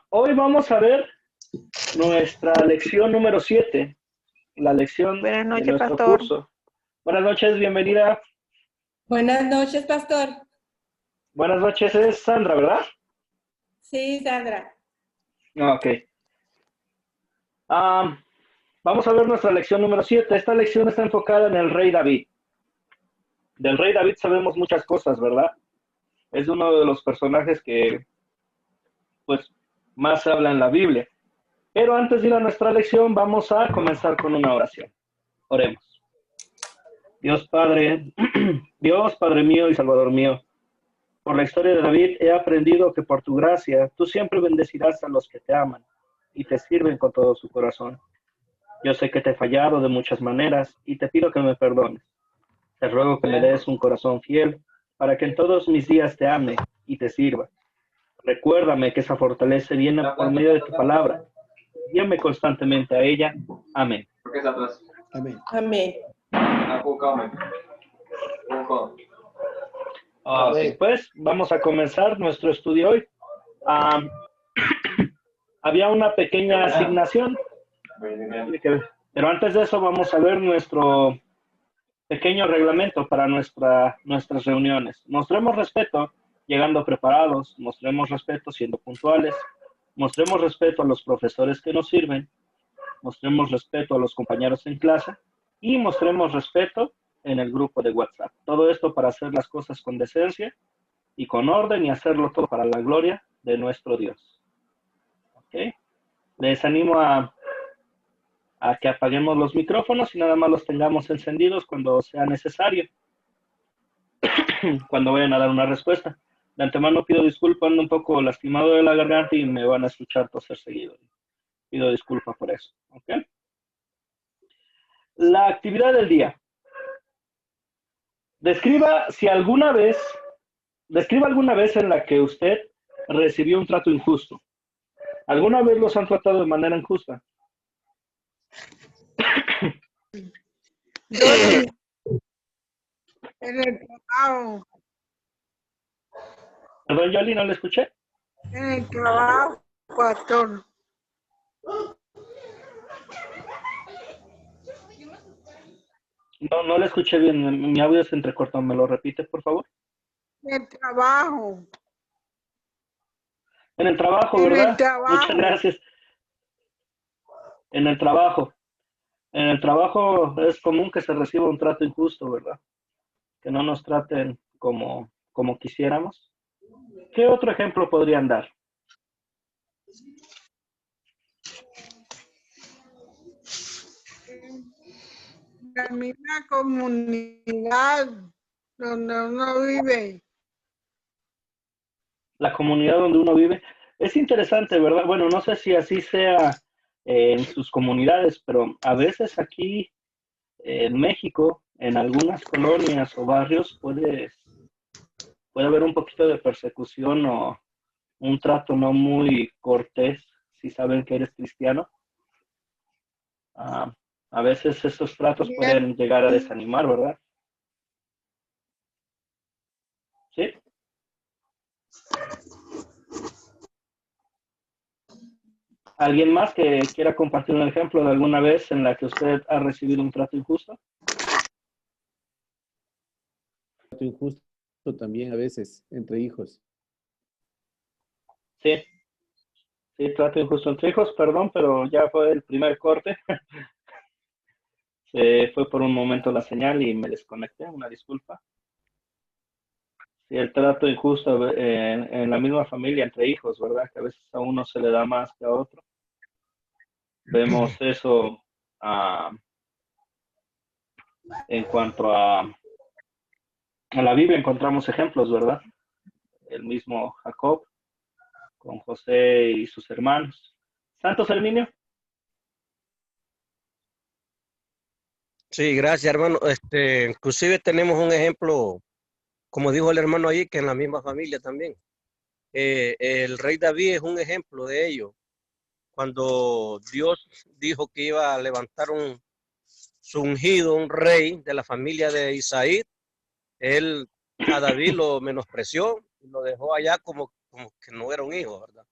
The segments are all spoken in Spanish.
Hoy vamos a ver nuestra lección número 7, la lección Buenas de noches, nuestro pastor. curso. Buenas noches, bienvenida. Buenas noches, pastor. Buenas noches, es Sandra, ¿verdad? Sí, Sandra. Ok. Vamos a ver nuestra lección número 7. Esta lección está enfocada en el rey David. Del rey David sabemos muchas cosas, ¿verdad? Es uno de los personajes que, pues, más se habla en la Biblia. Pero antes de ir a nuestra lección, vamos a comenzar con una oración. Oremos. Dios Padre, Dios Padre mío y Salvador mío, por la historia de David he aprendido que por tu gracia tú siempre bendecirás a los que te aman y te sirven con todo su corazón. Yo sé que te he fallado de muchas maneras y te pido que me perdones. Te ruego que me des un corazón fiel para que en todos mis días te ame y te sirva. Recuérdame que esa fortaleza viene por medio de tu palabra. Guíame constantemente a ella. Amén. Amén. Amén. Pues vamos a comenzar nuestro estudio hoy. Había una pequeña asignación, pero antes de eso vamos a ver nuestro pequeño reglamento para nuestras reuniones. Mostremos respeto llegando preparados, mostremos respeto siendo puntuales, mostremos respeto a los profesores que nos sirven, mostremos respeto a los compañeros en clase y mostremos respeto en el grupo de WhatsApp. Todo esto para hacer las cosas con decencia y con orden y hacerlo todo para la gloria de nuestro Dios. ¿Okay? Les animo a que apaguemos los micrófonos y nada más los tengamos encendidos cuando sea necesario, cuando vayan a dar una respuesta. De antemano pido disculpas, ando un poco lastimado de la garganta y me van a escuchar toser seguido. Pido disculpas por eso. ¿Okay? La actividad del día. Describa alguna vez en la que usted recibió un trato injusto. ¿Alguna vez los han tratado de manera injusta? Yo sí, en el trabajo, Perdón, Yoli, no le escuché. en el trabajo, pastor. No le escuché bien, mi audio se entrecortó. ¿Me lo repite, por favor? En el trabajo, En el trabajo, en ¿verdad? el trabajo. Muchas gracias. En el trabajo. En el trabajo es común que se reciba un trato injusto, ¿verdad? Que no nos traten como quisiéramos. ¿Qué otro ejemplo podrían dar? La misma comunidad donde uno vive. La comunidad donde uno vive. Es interesante, ¿verdad? Bueno, no sé si así sea en sus comunidades, pero a veces aquí en México, en algunas colonias o barrios, puede haber un poquito de persecución o un trato no muy cortés si saben que eres cristiano. A veces esos tratos pueden llegar a desanimar, ¿verdad? ¿Sí? ¿Alguien más que quiera compartir un ejemplo de alguna vez en la que usted ha recibido un trato injusto? Trato injusto también a veces entre hijos. Sí, trato injusto entre hijos, perdón, pero ya fue el primer corte. Se fue por un momento la señal y me desconecté, una disculpa. Sí, el trato injusto en la misma familia entre hijos, ¿verdad? Que a veces a uno se le da más que a otro. Vemos eso en cuanto a la Biblia, encontramos ejemplos, ¿verdad? El mismo Jacob con José y sus hermanos. ¿Santos Herminio? Sí, gracias, hermano. Inclusive tenemos un ejemplo, como dijo el hermano ahí, que en la misma familia también. El rey David es un ejemplo de ello. Cuando Dios dijo que iba a levantar su ungido, un rey de la familia de Isaí, él a David lo menospreció y lo dejó allá como que no era un hijo, ¿verdad?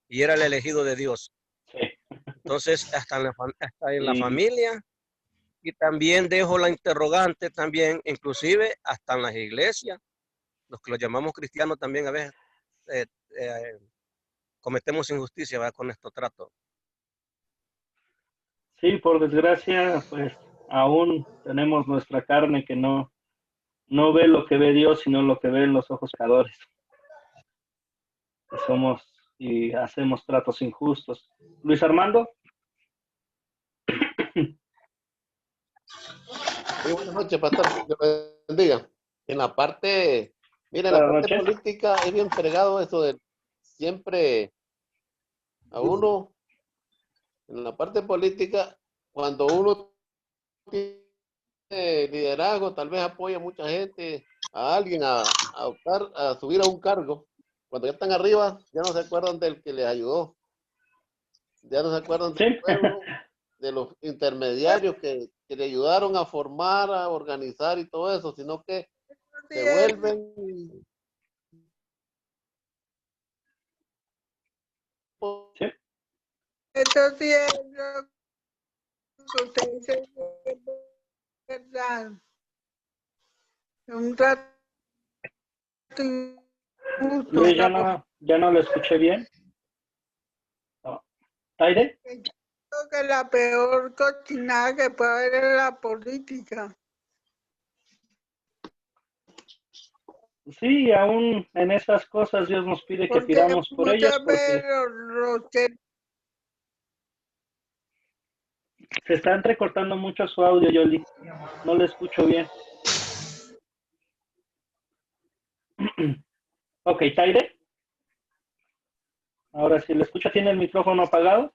y era el elegido de Dios. Sí. Entonces, hasta en la Y familia, y también dejo la interrogante también, inclusive hasta en las iglesias, los que los llamamos cristianos también a veces eh, eh, cometemos injusticia, ¿verdad? Con estos tratos. sí, por desgracia, pues aún tenemos nuestra carne que no ve lo que ve Dios, sino lo que ven los ojos pecadores. Y hacemos tratos injustos. Luis Armando. Muy buenas noches, pastor. Que me bendiga. En la parte, mira, en la Buenas parte noches. política es bien fregado eso de siempre a uno, en la parte política, cuando uno tiene liderazgo, tal vez apoya a mucha gente, a alguien a subir a un cargo. Cuando ya están arriba, ya no se acuerdan del que les ayudó, ya no se acuerdan Sí. del pueblo, de los intermediarios que le ayudaron a formar, a organizar y todo eso, sino que Sí, se vuelven Sí. esto sí es lo que usted dice, es verdad. Un trato injusto. Luis, ya no lo escuché bien. No. ¿Taide? Creo que la peor cochinada que puede haber en la política. Sí, aún en esas cosas Dios nos pide que Porque pidamos por ellas muchas porque veces los que se está entrecortando mucho su audio, Yoli. No le escucho bien. Ok, Taide. Ahora sí, ¿le escucha? ¿Tiene el micrófono apagado?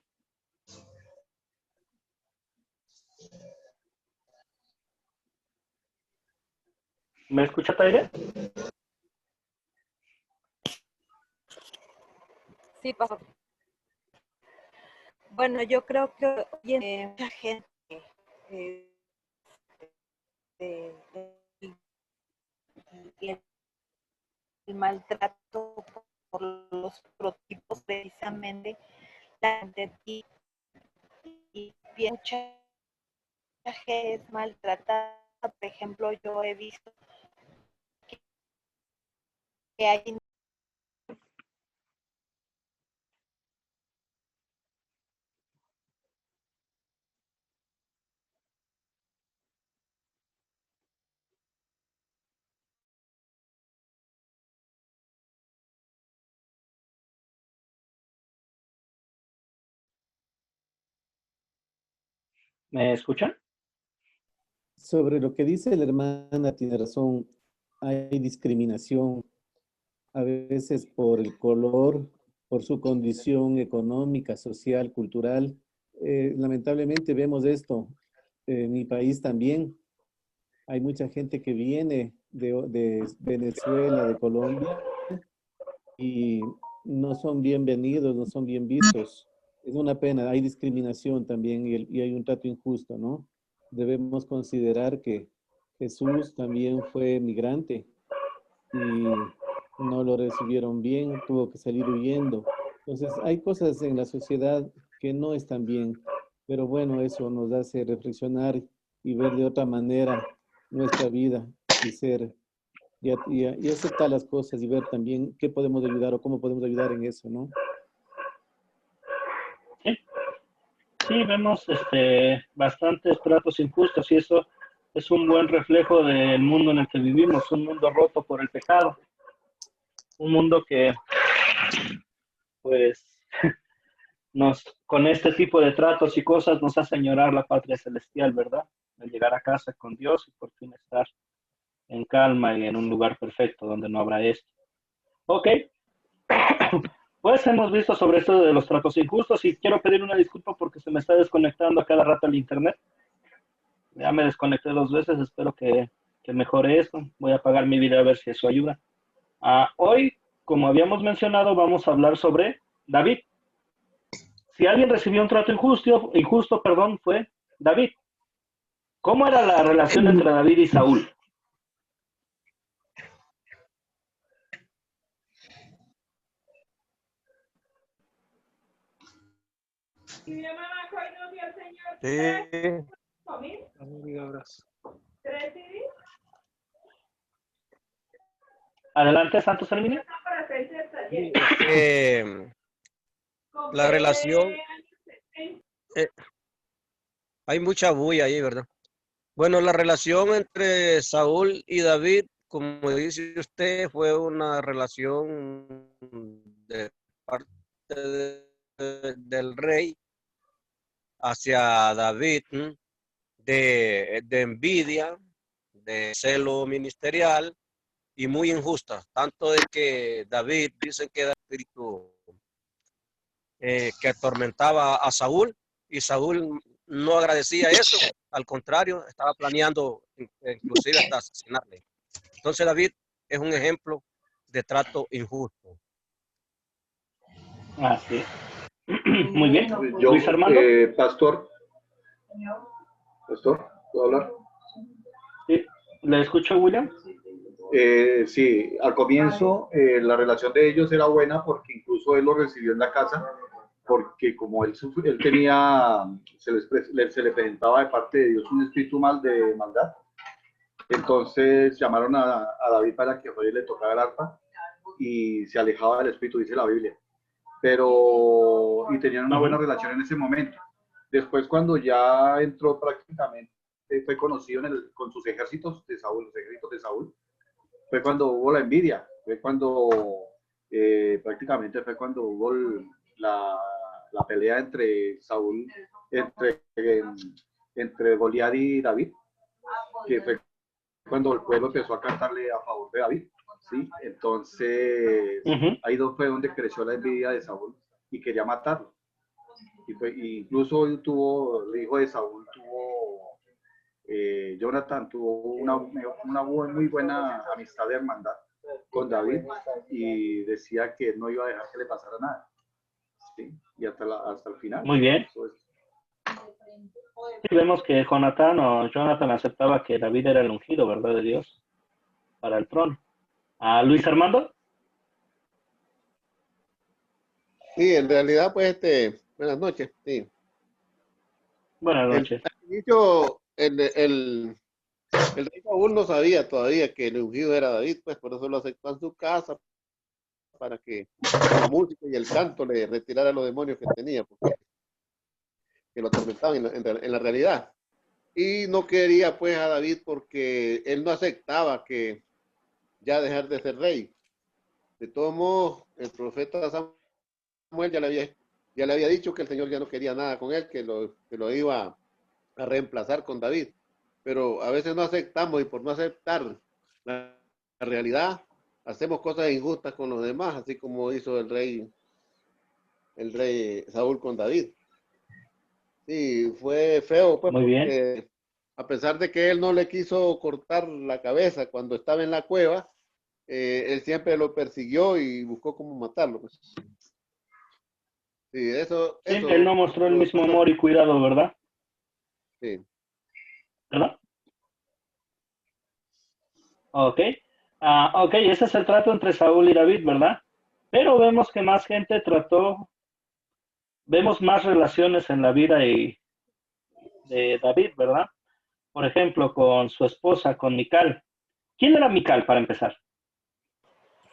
¿Me escucha, Taide? Sí, pasó. Bueno, yo creo que hoy mucha gente eh, eh, el, el maltrato por los prototipos precisamente la gente y mucha gente es maltratada. Por ejemplo, yo he visto que hay ¿Me escuchan? Sobre lo que dice la hermana, tiene razón, hay discriminación a veces por el color, por su condición económica, social, cultural. Lamentablemente vemos esto en mi país también. Hay mucha gente que viene de Venezuela, de Colombia, y no son bienvenidos, no son bien vistos. Es una pena, hay discriminación también y hay un trato injusto, ¿no? Debemos considerar que Jesús también fue migrante y no lo recibieron bien, tuvo que salir huyendo. Entonces, hay cosas en la sociedad que no están bien, pero bueno, eso nos hace reflexionar y ver de otra manera nuestra vida y ser y aceptar las cosas y ver también qué podemos ayudar o cómo podemos ayudar en eso, ¿no? Sí, sí, vemos bastantes tratos injustos y eso es un buen reflejo del mundo en el que vivimos, un mundo roto por el pecado, un mundo que pues con este tipo de tratos y cosas nos hace añorar la patria celestial, ¿verdad? El llegar a casa con Dios y por fin estar en calma y en un lugar perfecto donde no habrá esto. Ok, pues hemos visto sobre esto de los tratos injustos y quiero pedir una disculpa porque se me está desconectando a cada rato el internet. Ya me desconecté 2 veces, espero que mejore esto. Voy a apagar mi video a ver si eso ayuda. Hoy, como habíamos mencionado, vamos a hablar sobre David. Si alguien recibió un trato injusto, fue David. ¿Cómo era la relación entre David y Saúl? Sí. Adelante, Santos Herminio. Eh, la relación, eh, hay mucha bulla ahí, ¿verdad? Bueno, la relación entre Saúl y David, como dice usted, fue una relación de parte del rey hacia David, ¿m? De envidia, de celo ministerial y muy injusta. Tanto de que David, dicen que era espíritu que atormentaba a Saúl y Saúl no agradecía eso, al contrario, estaba planeando inclusive hasta asesinarle. Entonces David es un ejemplo de trato injusto. Así. Muy bien. Yo, Luis Armando. Pastor, ¿puedo hablar? Sí. ¿Le escucho, William? Sí, al comienzo la relación de ellos era buena porque incluso él lo recibió en la casa, porque como él tenía, se le presentaba de parte de Dios un espíritu de maldad, entonces llamaron a David para que hoy le tocara el arpa y se alejaba del espíritu, dice la Biblia. Y tenían una buena relación en ese momento. Después, cuando ya entró prácticamente, fue conocido con sus ejércitos de Saúl, los ejércitos de Saúl, fue cuando hubo la envidia, fue cuando prácticamente fue cuando hubo la pelea entre Saúl, entre Goliat y David, que fue cuando el pueblo empezó a cantarle a favor de David, ¿sí? Entonces, ahí fue donde creció la envidia de Saúl y quería matarlo. Y incluso el hijo de Saúl Jonathan tuvo una muy buena amistad de hermandad con David y decía que no iba a dejar que le pasara nada, ¿sí? Y hasta el final. Muy bien. Sí, vemos que Jonathan aceptaba que David era el ungido, ¿verdad? De Dios para el trono. ¿A Luis Armando? Sí, en realidad, pues, buenas noches, sí. Buenas noches. Al inicio, el rey Saúl no sabía todavía que el ungido era David, pues por eso lo aceptó en su casa, para que la música y el canto le retirara los demonios que tenía, porque que lo atormentaban en la realidad. Y no quería pues a David porque él no aceptaba que ya dejar de ser rey. De todos modos, el profeta Samuel ya le había dicho que el Señor ya no quería nada con él, que lo iba a reemplazar con David. Pero a veces no aceptamos y por no aceptar la realidad, hacemos cosas injustas con los demás, así como hizo el rey Saúl con David. Sí, fue feo, pues, Muy bien. porque a pesar de que él no le quiso cortar la cabeza cuando estaba en la cueva, él siempre lo persiguió y buscó cómo matarlo, pues. Sí, Sí, él no mostró el mismo amor y cuidado, ¿verdad? Sí. ¿Verdad? Ok. Ok, ese es el trato entre Saúl y David, ¿verdad? Pero vemos que más gente vemos más relaciones en la vida de David, ¿verdad? Por ejemplo, con su esposa, con Mical. ¿Quién era Mical, para empezar?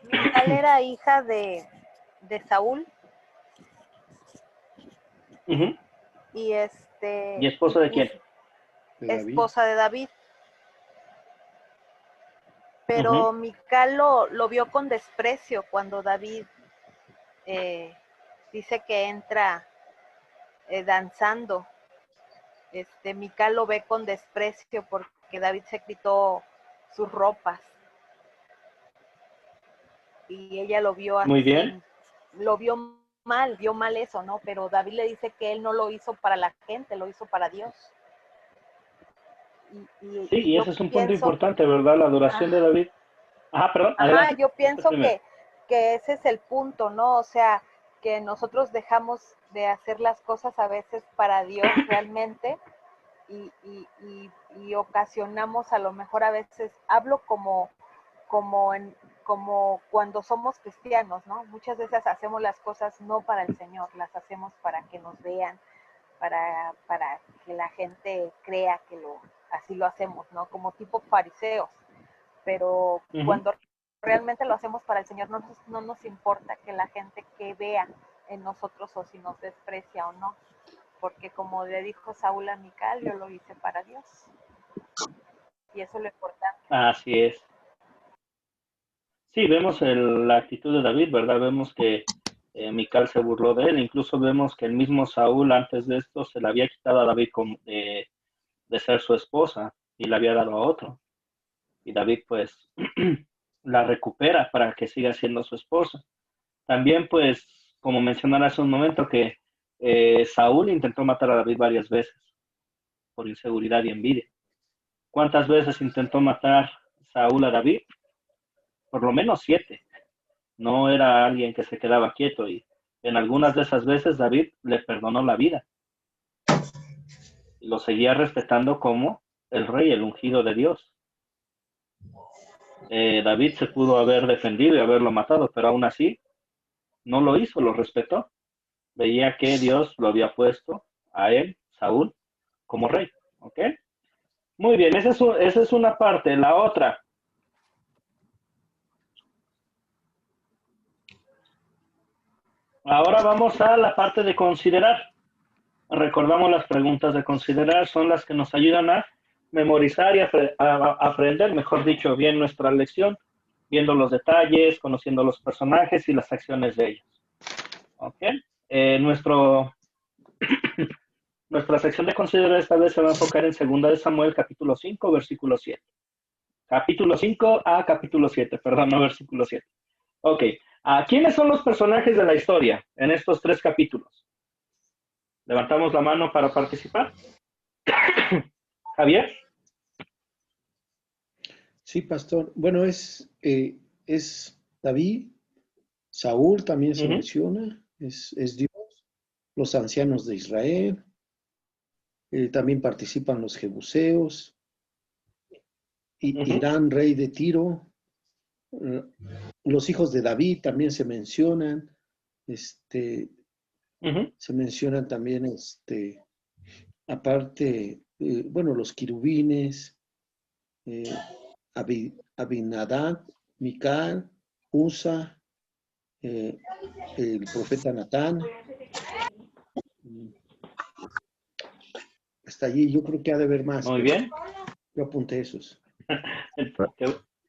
Mical era hija de Saúl. Y ¿Y esposa de quién? Esposa de David. Pero Mical lo vio con desprecio cuando David dice que entra danzando. Mical lo ve con desprecio porque David se quitó sus ropas. Y ella lo vio así. Muy bien. Lo vio mal eso, ¿no? Pero David le dice que él no lo hizo para la gente, lo hizo para Dios. Sí, y ese es un punto importante, ¿verdad? La adoración de David. Perdón, adelante. Yo pienso que ese es el punto, ¿no? O sea, que nosotros dejamos de hacer las cosas a veces para Dios realmente y ocasionamos a lo mejor a veces, hablo como cuando somos cristianos, ¿no? Muchas veces hacemos las cosas no para el Señor, las hacemos para que nos vean, para que la gente crea que así lo hacemos, ¿no? Como tipo fariseos. Pero cuando realmente lo hacemos para el Señor, no nos importa que la gente que vea en nosotros o si nos desprecia o no. Porque como le dijo Saúl a Mical, yo lo hice para Dios. Y eso es lo importante. Así es. Sí, vemos la actitud de David, ¿verdad? Vemos que Mical se burló de él. Incluso vemos que el mismo Saúl antes de esto se le había quitado a David de ser su esposa y la había dado a otro. Y David pues la recupera para que siga siendo su esposa. También pues, como mencionaba hace un momento, que Saúl intentó matar a David varias veces por inseguridad y envidia. ¿Cuántas veces intentó matar Saúl a David? Por lo menos 7. No era alguien que se quedaba quieto y en algunas de esas veces David le perdonó la vida y lo seguía respetando como el rey, el ungido de Dios. David se pudo haber defendido y haberlo matado, pero aún así no lo hizo, lo respetó. Veía que Dios lo había puesto a él, Saúl, como rey. ¿Ok? Muy bien, esa es una parte. La otra. Ahora vamos a la parte de considerar. Recordamos las preguntas de considerar, son las que nos ayudan a memorizar y a aprender, mejor dicho, bien nuestra lección, viendo los detalles, conociendo los personajes y las acciones de ellos. ¿Ok? Nuestra sección de considerar esta vez se va a enfocar en 2 de Samuel, capítulo 5, versículo 7. Capítulo 5 a capítulo 7, perdón, no versículo 7. Ok, ¿quiénes son los personajes de la historia en estos 3 capítulos? Levantamos la mano para participar. Javier. Sí, pastor. Bueno, es David, Saúl también se menciona, es Dios, los ancianos de Israel, también participan los jebuseos, Irán, rey de Tiro, los hijos de David también se mencionan, se mencionan también, aparte, bueno, los querubines, Abinadab, Mical, Usa, el profeta Natán. Hasta allí, yo creo que ha de haber más. Muy bien. Yo apunté esos.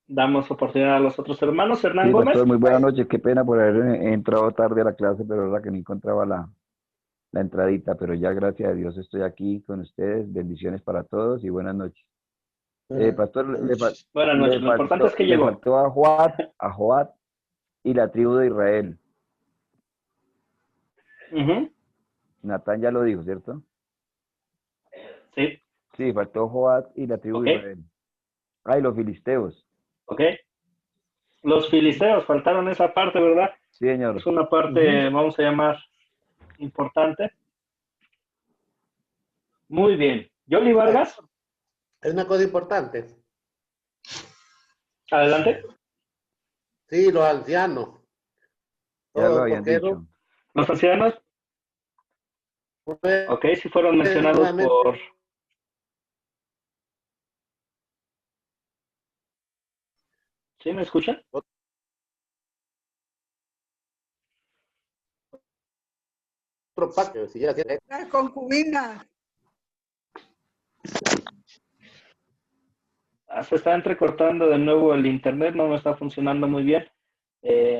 Damos oportunidad a los otros hermanos. Hernán Sí, Gómez. pastor, muy buenas noches. Qué pena por haber entrado tarde a la clase, pero era que no encontraba la entradita. Pero ya, gracias a Dios, estoy aquí con ustedes. Bendiciones para todos y buenas noches. Pastor, Buenas noches. Lo importante es que le llegó. faltó a Joab y la tribu de Israel. Natán ya lo dijo, ¿cierto? Sí. Sí, faltó Joab y la tribu de Israel. Y los filisteos. Ok. Los filisteos, faltaron esa parte, ¿verdad? Sí, señor. Es una parte, vamos a llamar, importante. Muy bien. Yoli Vargas. Es una cosa importante. Adelante. Sí, los ancianos. Ya lo habían dicho. Los ancianos. Ok, sí fueron mencionados por... ¿Sí me escuchan? Otro pacto, si ya tiene. La concubina. Se está entrecortando de nuevo el internet, no me está funcionando muy bien.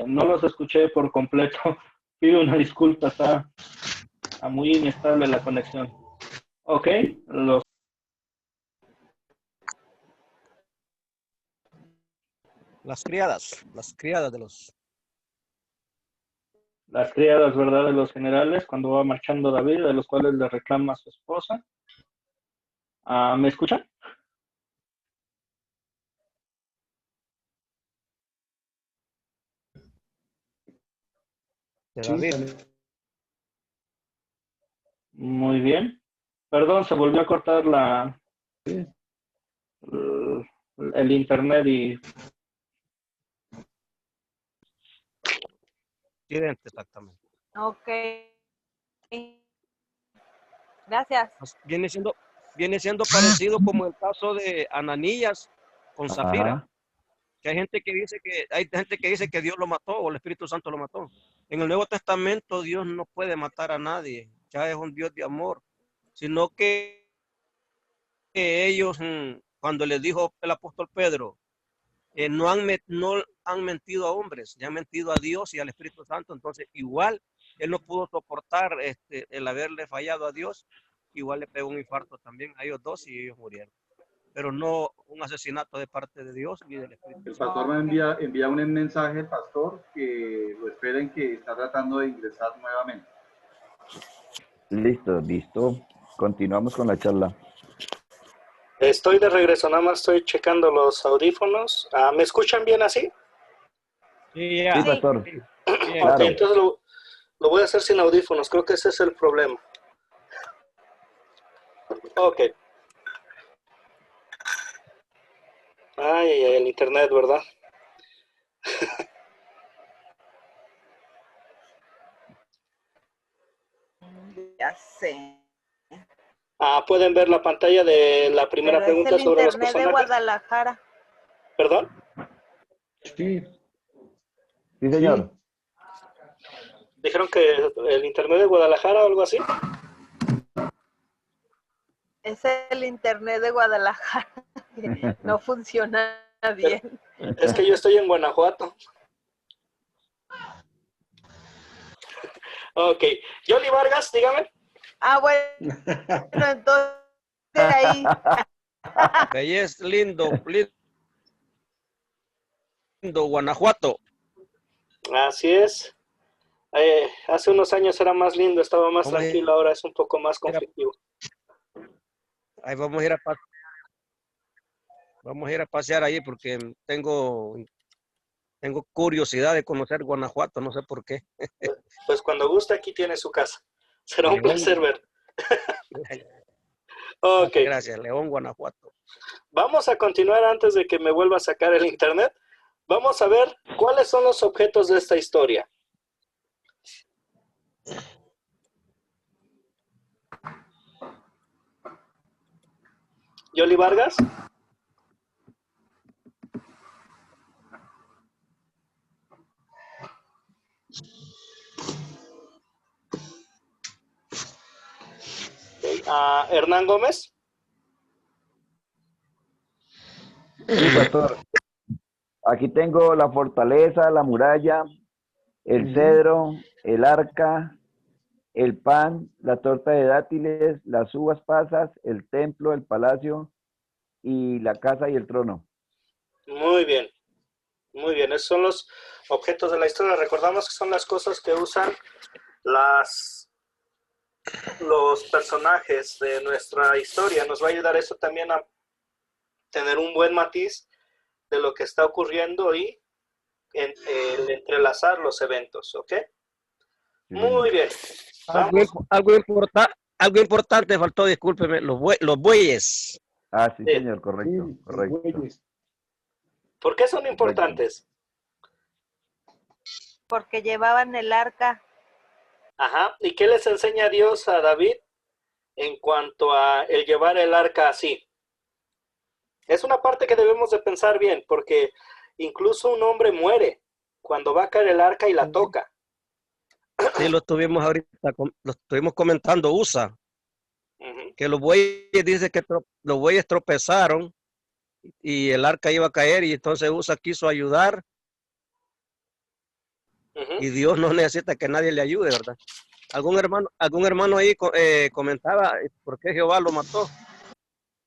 No los escuché por completo. Pido una disculpa, está muy inestable la conexión. Ok, Las criadas de los... Las criadas, ¿verdad? De los generales, cuando va marchando David, de los cuales le reclama a su esposa. ¿Me escuchan? De David. Muy bien. Perdón, se volvió a cortar el internet y... Exactamente. Ok. Gracias. Viene siendo parecido como el caso de Ananías con Zafira. Ajá. Que hay gente que dice que Dios lo mató o el Espíritu Santo lo mató. En el Nuevo Testamento Dios no puede matar a nadie, ya es un Dios de amor, sino que ellos, cuando les dijo el apóstol Pedro, no han mentido a hombres, ya han mentido a Dios y al Espíritu Santo. Entonces igual él no pudo soportar el haberle fallado a Dios, igual le pegó un infarto también a ellos dos y ellos murieron, pero no un asesinato de parte de Dios ni del Espíritu El Santo. pastor me envía un mensaje, pastor, que lo esperen, que está tratando de ingresar nuevamente. Listo. Continuamos con la charla. Estoy de regreso, nada más estoy checando los audífonos. ¿Me escuchan bien así? Sí, ya. Sí, pastor. Sí. Claro. Ok, entonces lo voy a hacer sin audífonos, creo que ese es el problema. Ok. Ay, el internet, ¿verdad? Ya sé. ¿Pueden ver la pantalla de la primera Pero es pregunta el sobre los internet de personajes? Guadalajara. ¿Perdón? Sí. Sí, señor. ¿Dijeron que el internet de Guadalajara o algo así? Es el internet de Guadalajara. No funciona bien. Es que yo estoy en Guanajuato. Ok. Yoli Vargas, dígame. Bueno, entonces ahí. Ahí es lindo, Guanajuato. Así es. Hace unos años era más lindo, estaba más tranquilo, ahora es un poco más conflictivo. Ahí vamos a ir a pasear ahí porque tengo curiosidad de conocer Guanajuato, no sé por qué. Pues cuando guste, aquí tiene su casa. Será un placer ver. Ok. Gracias, León, Guanajuato. Vamos a continuar antes de que me vuelva a sacar el internet. Vamos a ver cuáles son los objetos de esta historia. Yoli Vargas. Hernán Gómez. Sí, pastor. Aquí tengo la fortaleza, la muralla, el cedro, el arca, el pan, la torta de dátiles, las uvas pasas, el templo, el palacio y la casa y el trono. Muy bien. Muy bien, esos son los objetos de la historia. Recordamos que son las cosas que usan los personajes de nuestra historia. Nos va a ayudar eso también a tener un buen matiz de lo que está ocurriendo y el entrelazar los eventos, ¿ok? Muy bien. Algo importante faltó, discúlpeme, los bueyes. Sí, señor, correcto. ¿Por qué son importantes? Porque llevaban el arca. Ajá. ¿Y qué les enseña Dios a David en cuanto a el llevar el arca así? Es una parte que debemos de pensar bien, porque incluso un hombre muere cuando va a caer el arca y la toca. Sí, lo estuvimos comentando, USA, que los bueyes, dice que los bueyes tropezaron y el arca iba a caer y entonces USA quiso ayudar y Dios no necesita que nadie le ayude, ¿verdad? Algún hermano ahí comentaba por qué Jehová lo mató.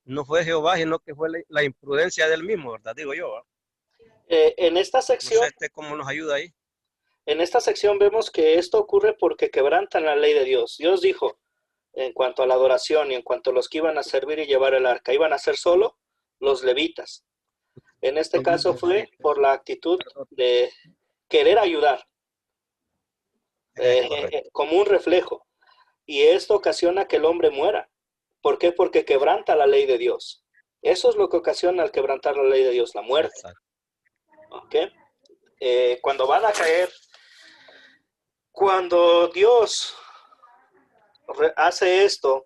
No fue Jehová, sino que fue la imprudencia del mismo, ¿verdad? Digo yo. En esta sección, no sé cómo nos ayuda ahí. En esta sección vemos que esto ocurre porque quebrantan la ley de Dios. Dios dijo, en cuanto a la adoración y en cuanto a los que iban a servir y llevar el arca, iban a ser solo los levitas. En este caso fue por la actitud de querer ayudar, como un reflejo. Y esto ocasiona que el hombre muera. ¿Por qué? Porque quebranta la ley de Dios. Eso es lo que ocasiona el quebrantar la ley de Dios, la muerte. ¿Ok? Cuando van a caer, cuando Dios hace esto,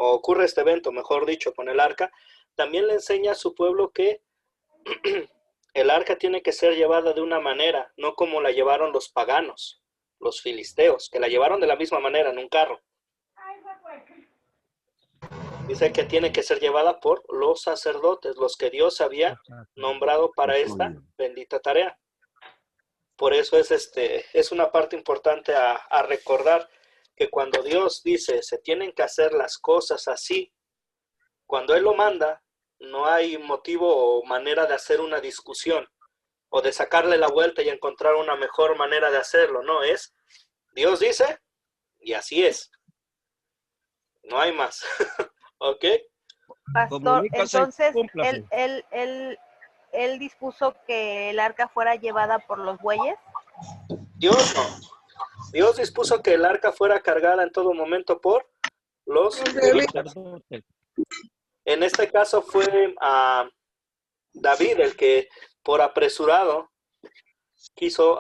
o ocurre este evento, mejor dicho, con el arca, también le enseña a su pueblo que el arca tiene que ser llevada de una manera, no como la llevaron los paganos, los filisteos, que la llevaron de la misma manera en un carro. Dice que tiene que ser llevada por los sacerdotes, los que Dios había nombrado para esta bendita tarea. Por eso es una parte importante a recordar, que cuando Dios dice se tienen que hacer las cosas así, cuando Él lo manda, no hay motivo o manera de hacer una discusión o de sacarle la vuelta y encontrar una mejor manera de hacerlo. No, es Dios dice y así es. No hay más. ¿Ok? Pastor, entonces él dispuso que el arca fuera llevada por los bueyes. Dios no. Dios dispuso que el arca fuera cargada en todo momento por los levitas. En este caso fue David el que por apresurado quiso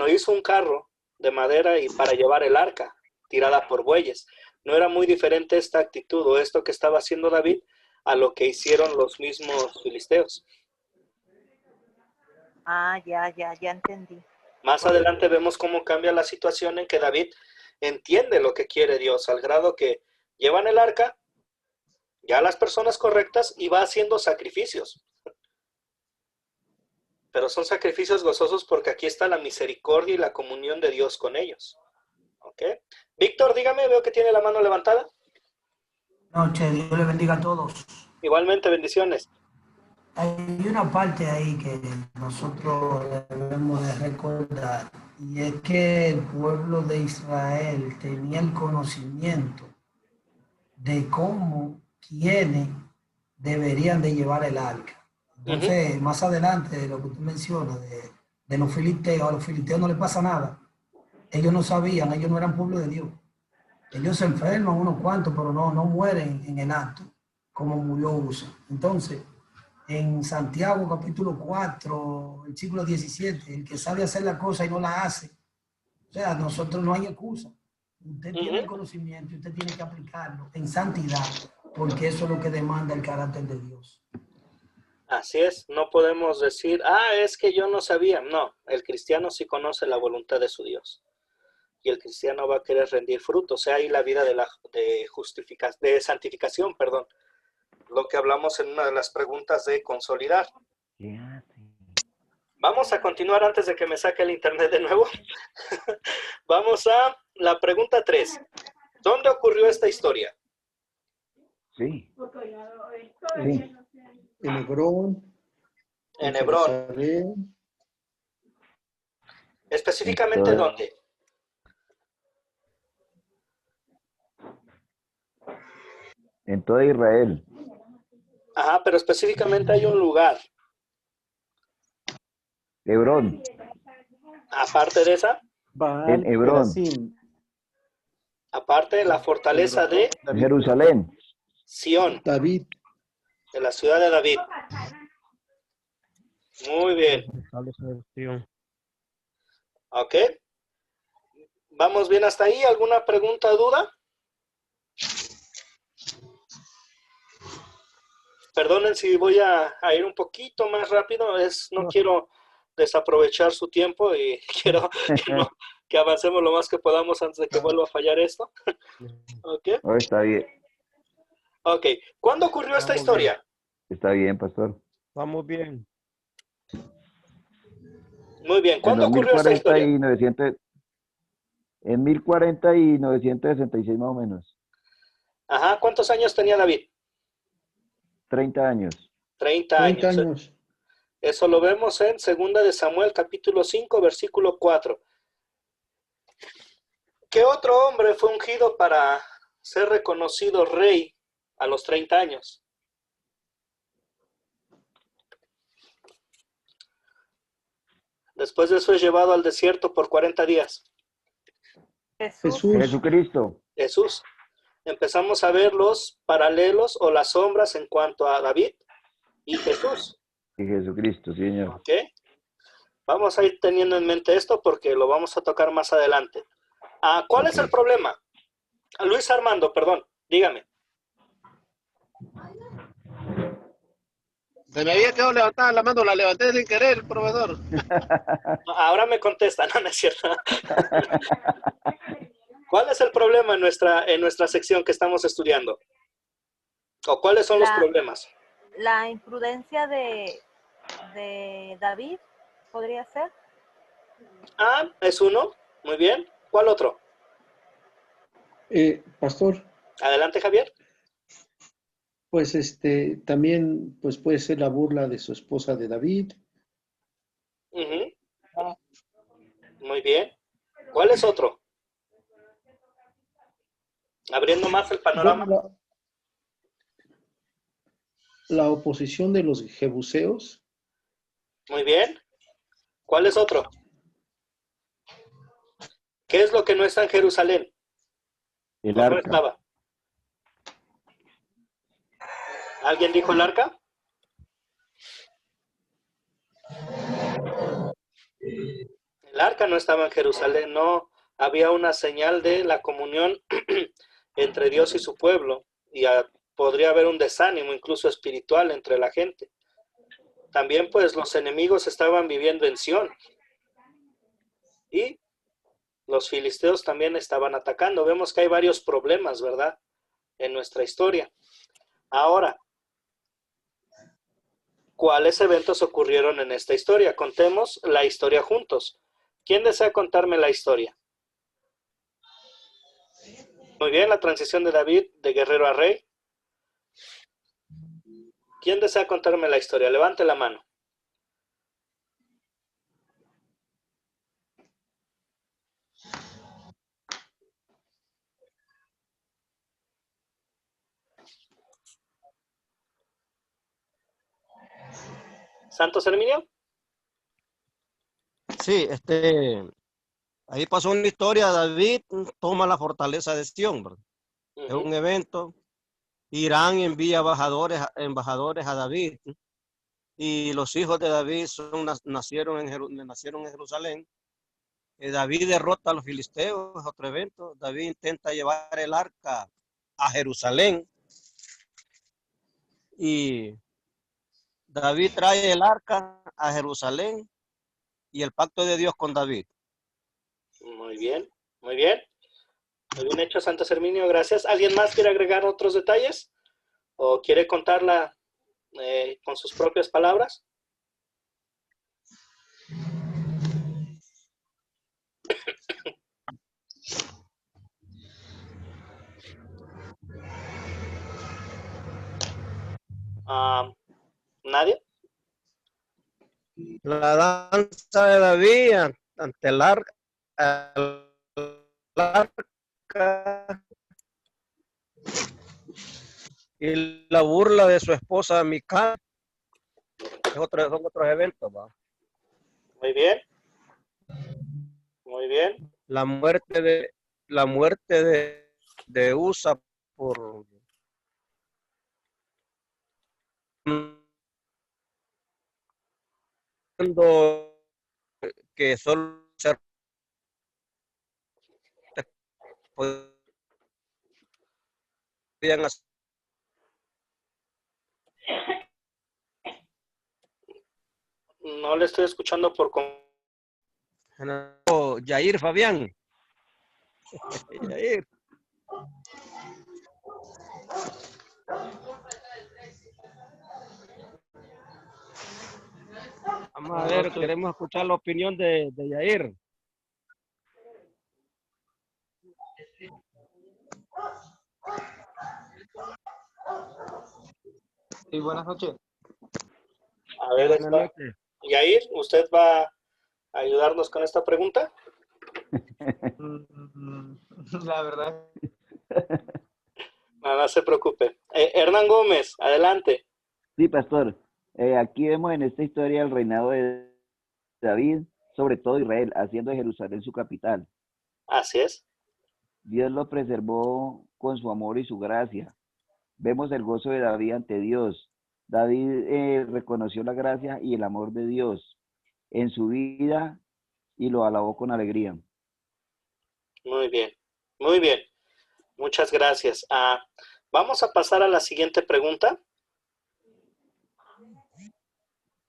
hizo un carro de madera y para llevar el arca tirada por bueyes. No era muy diferente esta actitud o esto que estaba haciendo David a lo que hicieron los mismos filisteos. Ya entendí. Más adelante vemos cómo cambia la situación en que David entiende lo que quiere Dios, al grado que llevan el arca ya a las personas correctas y va haciendo sacrificios. Pero son sacrificios gozosos porque aquí está la misericordia y la comunión de Dios con ellos. ¿Ok? Víctor, dígame, veo que tiene la mano levantada. Noche, Dios le bendiga a todos. Igualmente, bendiciones. Hay una parte ahí que nosotros debemos de recordar, y es que el pueblo de Israel tenía el conocimiento de quiénes deberían de llevar el arca. Entonces, más adelante, de lo que usted menciona, de los filisteos, a los filisteos no les pasa nada. Ellos no sabían, ellos no eran pueblo de Dios. Ellos se enferman unos cuantos, pero no mueren en el acto, como murió Usa. Entonces, en Santiago capítulo 4, versículo 17, el que sabe hacer la cosa y no la hace, o sea, nosotros no hay excusa. Usted tiene el conocimiento y usted tiene que aplicarlo en santidad, porque eso es lo que demanda el carácter de Dios. Así es, no podemos decir, es que yo no sabía. No, el cristiano sí conoce la voluntad de su Dios. Y el cristiano va a querer rendir fruto, o sea, ahí la vida de santificación, perdón. Lo que hablamos en una de las preguntas de consolidar. Vamos a continuar antes de que me saque el internet de nuevo. Vamos a la pregunta 3. ¿Dónde ocurrió esta historia? Sí. En Hebrón. En Hebrón. ¿Específicamente dónde? En toda Israel. Ajá, pero específicamente hay un lugar. Hebrón. Aparte de esa. En Hebrón. Aparte de la fortaleza de Jerusalén. Sión. David. De la ciudad de David. Muy bien. Ok. ¿Vamos bien hasta ahí? ¿Alguna pregunta o duda? Perdonen si voy a ir un poquito más rápido. No quiero desaprovechar su tiempo y quiero que avancemos lo más que podamos antes de que vuelva a fallar esto. ¿Ok? Oh, está bien. Ok. ¿Cuándo ocurrió esta historia? Bien. Está bien, pastor. Vamos bien. Muy bien. ¿Cuándo ocurrió esta historia? En 1040 y 966 más o menos. Ajá. ¿Cuántos años tenía David? 30 años. 30 años. Eso lo vemos en 2 de Samuel, capítulo 5, versículo 4. ¿Qué otro hombre fue ungido para ser reconocido rey a los 30 años? Después de eso es llevado al desierto por 40 días. Jesucristo. Jesús. Empezamos a ver los paralelos o las sombras en cuanto a David y Jesús. Y Jesucristo, señor. ¿Ok? Vamos a ir teniendo en mente esto porque lo vamos a tocar más adelante. ¿Cuál es el problema? Luis Armando, perdón, dígame. Se me había quedado levantada la mano, la levanté sin querer, profesor. Ahora me contestan, no, no es cierto. ¿Cuál es el problema en nuestra sección que estamos estudiando? ¿O cuáles son los problemas? La imprudencia de David, ¿podría ser? Ah, es uno. Muy bien. ¿Cuál otro? Pastor, Adelante, Javier. pues también pues puede ser la burla de su esposa de David. Ujú. Muy bien. ¿Cuál es otro? Abriendo más el panorama. Bueno, la oposición de los jebuseos. Muy bien. ¿Cuál es otro? ¿Qué es lo que no está en Jerusalén? El ¿O no arca. estaba? ¿Alguien dijo el arca? El arca no estaba en Jerusalén, no. Había una señal de la comunión entre Dios y su pueblo, y podría haber un desánimo incluso espiritual entre la gente. También pues los enemigos estaban viviendo en Sión, y los filisteos también estaban atacando. Vemos que hay varios problemas, ¿verdad?, en nuestra historia. Ahora, ¿cuáles eventos ocurrieron en esta historia? Contemos la historia juntos. ¿Quién desea contarme la historia? Muy bien, la transición de David de guerrero a rey. ¿Quién desea contarme la historia? Levante la mano. ¿Santos Herminio? Sí, ahí pasó una historia. David toma la fortaleza de Sión, ¿verdad? Es un evento. Irán envía embajadores a David, y los hijos de David nacieron en Jerusalén. David derrota a los filisteos, es otro evento. David intenta llevar el arca a Jerusalén, y David trae el arca a Jerusalén y el pacto de Dios con David. Muy bien, muy bien. Muy bien hecho, Santos Herminio, gracias. ¿Alguien más quiere agregar otros detalles? ¿O quiere contarla con sus propias palabras? ¿Nadie? La danza de David ante el arca y la burla de su esposa Mical. Son otros eventos, ¿va? Muy bien. Muy bien. La muerte de Usa por que solo se podían hacer. No le estoy escuchando por Yair Fabián. Yair. Vamos a ver, queremos escuchar la opinión de Yair. Sí, buenas noches. A ver, Yair, ¿usted va a ayudarnos con esta pregunta? La verdad. No se preocupe. Hernán Gómez, adelante. Sí, pastor. Aquí vemos en esta historia el reinado de David, sobre todo Israel, haciendo de Jerusalén su capital. Así es. Dios lo preservó con su amor y su gracia. Vemos el gozo de David ante Dios. David reconoció la gracia y el amor de Dios en su vida y lo alabó con alegría. Muy bien, muy bien. Muchas gracias. Vamos a pasar a la siguiente pregunta.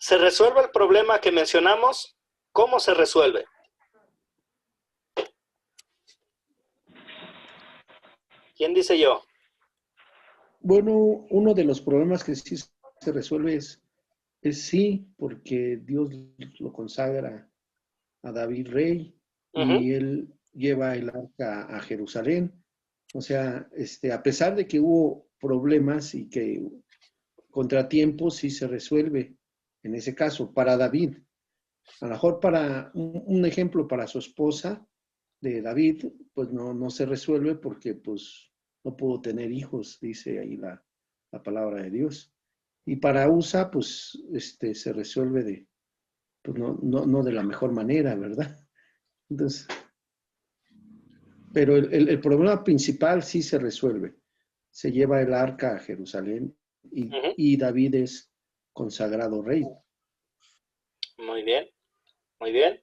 ¿Se resuelve el problema que mencionamos? ¿Cómo se resuelve? ¿Quién dice yo? Bueno, uno de los problemas que sí se resuelve es sí, porque Dios lo consagra a David rey y él lleva el arca a Jerusalén. O sea, a pesar de que hubo problemas y que contratiempos, sí se resuelve en ese caso para David. A lo mejor para un ejemplo para su esposa de David, pues no se resuelve porque pues no pudo tener hijos, dice ahí la palabra de Dios. Y para Usa, pues se resuelve pues no de la mejor manera, ¿verdad? Entonces, pero problema principal sí se resuelve. Se lleva el arca a Jerusalén y David es consagrado rey. Muy bien, muy bien.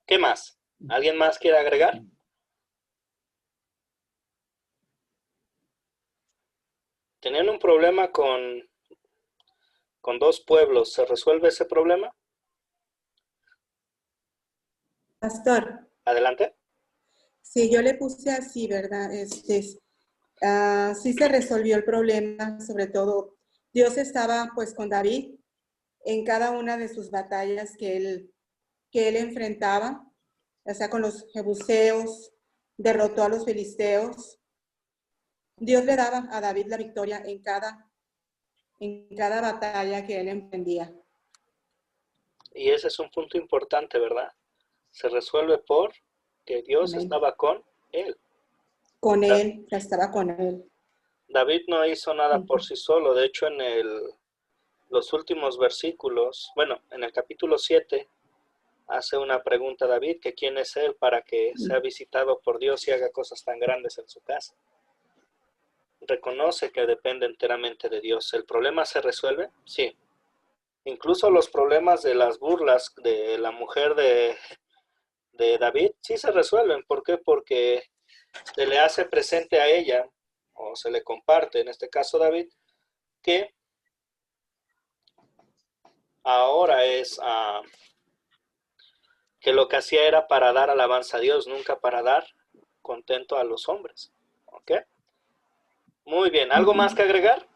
¿Qué más? ¿Alguien más quiere agregar? Tenían un problema con dos pueblos. ¿Se resuelve ese problema? Pastor. Adelante. Sí, yo le puse así, ¿verdad? Sí se resolvió el problema, sobre todo Dios estaba pues con David en cada una de sus batallas que él enfrentaba, ya sea con los jebuseos, derrotó a los filisteos. Dios le daba a David la victoria en cada batalla que él emprendía. Y ese es un punto importante, ¿verdad? Se resuelve porque Dios estaba con él. Con él, estaba con él. David no hizo nada por sí solo. De hecho, en los últimos versículos, bueno, en el capítulo 7, hace una pregunta a David, que quién es él para que sea visitado por Dios y haga cosas tan grandes en su casa. Reconoce que depende enteramente de Dios. ¿El problema se resuelve? Sí. Incluso los problemas de las burlas de la mujer de David, sí se resuelven. ¿Por qué? Porque se le hace presente a ella, o se le comparte, en este caso David, que ahora es que lo que hacía era para dar alabanza a Dios, nunca para dar contento a los hombres. ¿Ok? Muy bien. ¿Algo más que agregar?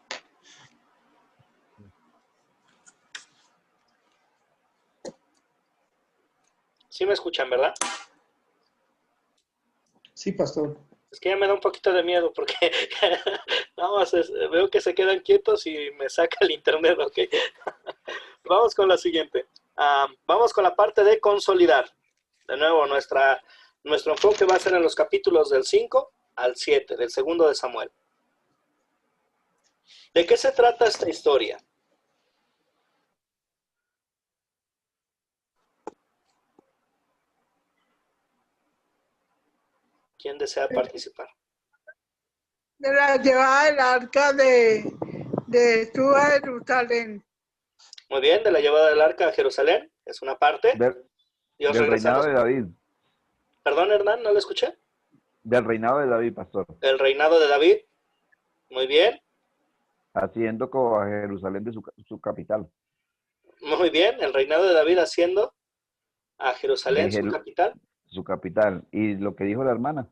Sí me escuchan, ¿verdad? Sí, pastor. Es que ya me da un poquito de miedo porque nada más veo que se quedan quietos y me saca el internet, ¿ok? Vamos con la siguiente. Vamos con la parte de consolidar. De nuevo, nuestro enfoque va a ser en los capítulos del 5 al 7, del segundo de Samuel. ¿De qué se trata esta historia? ¿Quién desea participar? De la llevada del arca de Jesús a Jerusalén. Muy bien, de la llevada del arca a Jerusalén, es una parte. Del reinado de David. Perdón, Hernán, ¿no lo escuché? Del reinado de David, pastor. El reinado de David, muy bien. Haciendo como a Jerusalén de su capital. Muy bien, el reinado de David haciendo a Jerusalén su capital. Su capital. Y lo que dijo la hermana,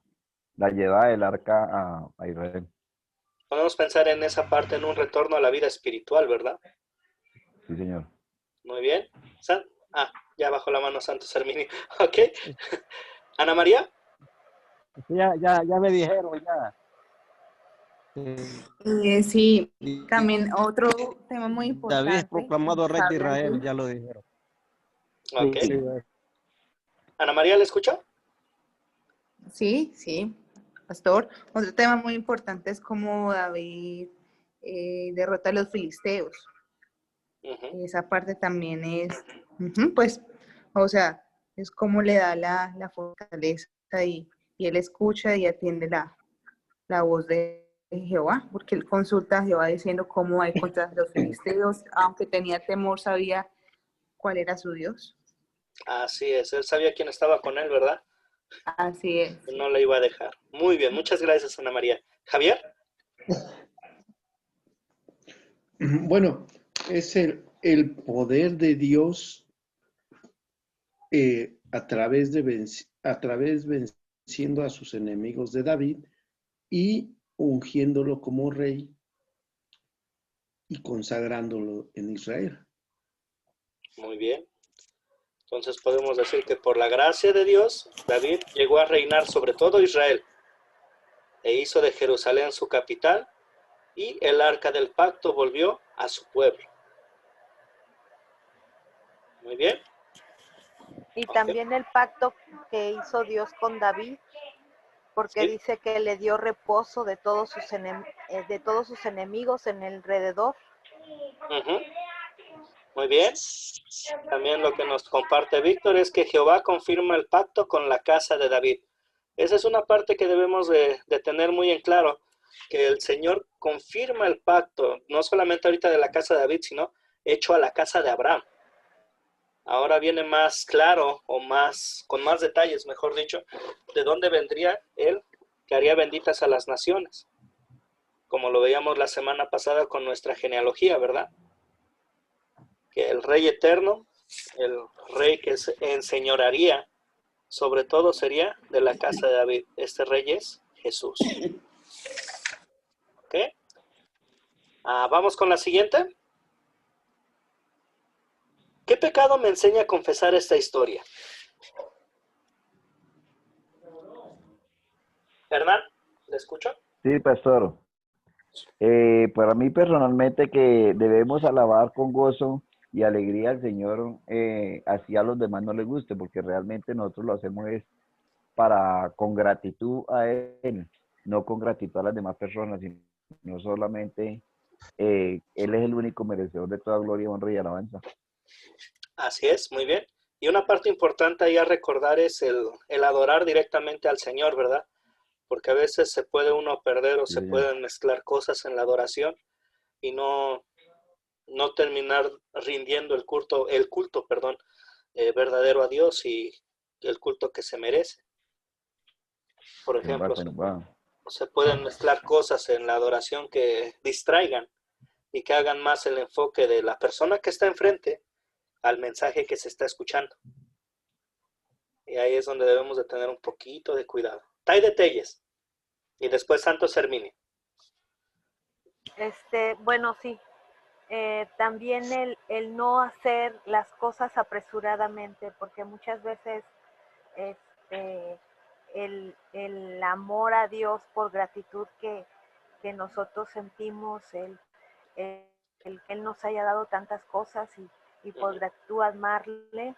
la llevada del arca a Israel. Podemos pensar en esa parte, en un retorno a la vida espiritual, ¿verdad? Sí, señor. Muy bien. Ya bajó la mano Santos Herminio. Ok. Ana María. Ya me dijeron, ya. Sí, también otro tema muy importante. David es proclamado rey de Israel, ya lo dijeron. Ok. Sí. Ana María, ¿le escucha? Sí, pastor. Otro tema muy importante es cómo David derrota a los filisteos. Esa parte también es, pues, o sea, es como le da la fortaleza y él escucha y atiende la voz de Jehová, porque él consulta a Jehová diciendo cómo hay contra los filisteos, aunque tenía temor, sabía cuál era su Dios. Así es, él sabía quién estaba con él, ¿verdad? Así es. No le iba a dejar. Muy bien, muchas gracias, Ana María. Javier. Bueno, es el el poder de Dios a través venciendo a sus enemigos de David y ungiéndolo como rey y consagrándolo en Israel. Muy bien. Entonces podemos decir que por la gracia de Dios, David llegó a reinar sobre todo Israel e hizo de Jerusalén su capital y el arca del pacto volvió a su pueblo. Muy bien. Y también el pacto que hizo Dios con David, porque Sí. dice que le dio reposo de todos sus enemigos en el alrededor. Ujú. Muy bien. También lo que nos comparte Víctor es que Jehová confirma el pacto con la casa de David. Esa es una parte que debemos de tener muy en claro, que el Señor confirma el pacto, no solamente ahorita de la casa de David, sino hecho a la casa de Abraham. Ahora viene más claro, o más, con más detalles, mejor dicho, de dónde vendría Él, que haría benditas a las naciones. Como lo veíamos la semana pasada con nuestra genealogía, ¿verdad? Que el Rey eterno, el Rey que se enseñorearía sobre todo sería de la casa de David. Este Rey es Jesús. ¿Ok? Vamos con la siguiente. ¿Qué pecado me enseña a confesar esta historia? Hernán, ¿le escucho? Sí, pastor. Para mí personalmente que debemos alabar con gozo y alegría al Señor, así a los demás no les guste, porque realmente nosotros lo hacemos es con gratitud a Él, no con gratitud a las demás personas, sino solamente Él es el único merecedor de toda gloria, honra y alabanza. Así es, muy bien. Y una parte importante ahí a recordar es el adorar directamente al Señor, ¿verdad? Porque a veces se puede uno perder o Sí, se señor. pueden mezclar cosas en la adoración y no terminar rindiendo el culto, verdadero a Dios y el culto que se merece. Por ejemplo, Se nos va. se pueden mezclar cosas en la adoración que distraigan y que hagan más el enfoque de la persona que está enfrente al mensaje que se está escuchando. Y ahí es donde debemos de tener un poquito de cuidado. Tai de Telles y después Santos Herminio. Bueno, sí. También el no hacer las cosas apresuradamente, porque muchas veces el amor a Dios por gratitud que nosotros sentimos, el que Él nos haya dado tantas cosas y por gratitud amarle,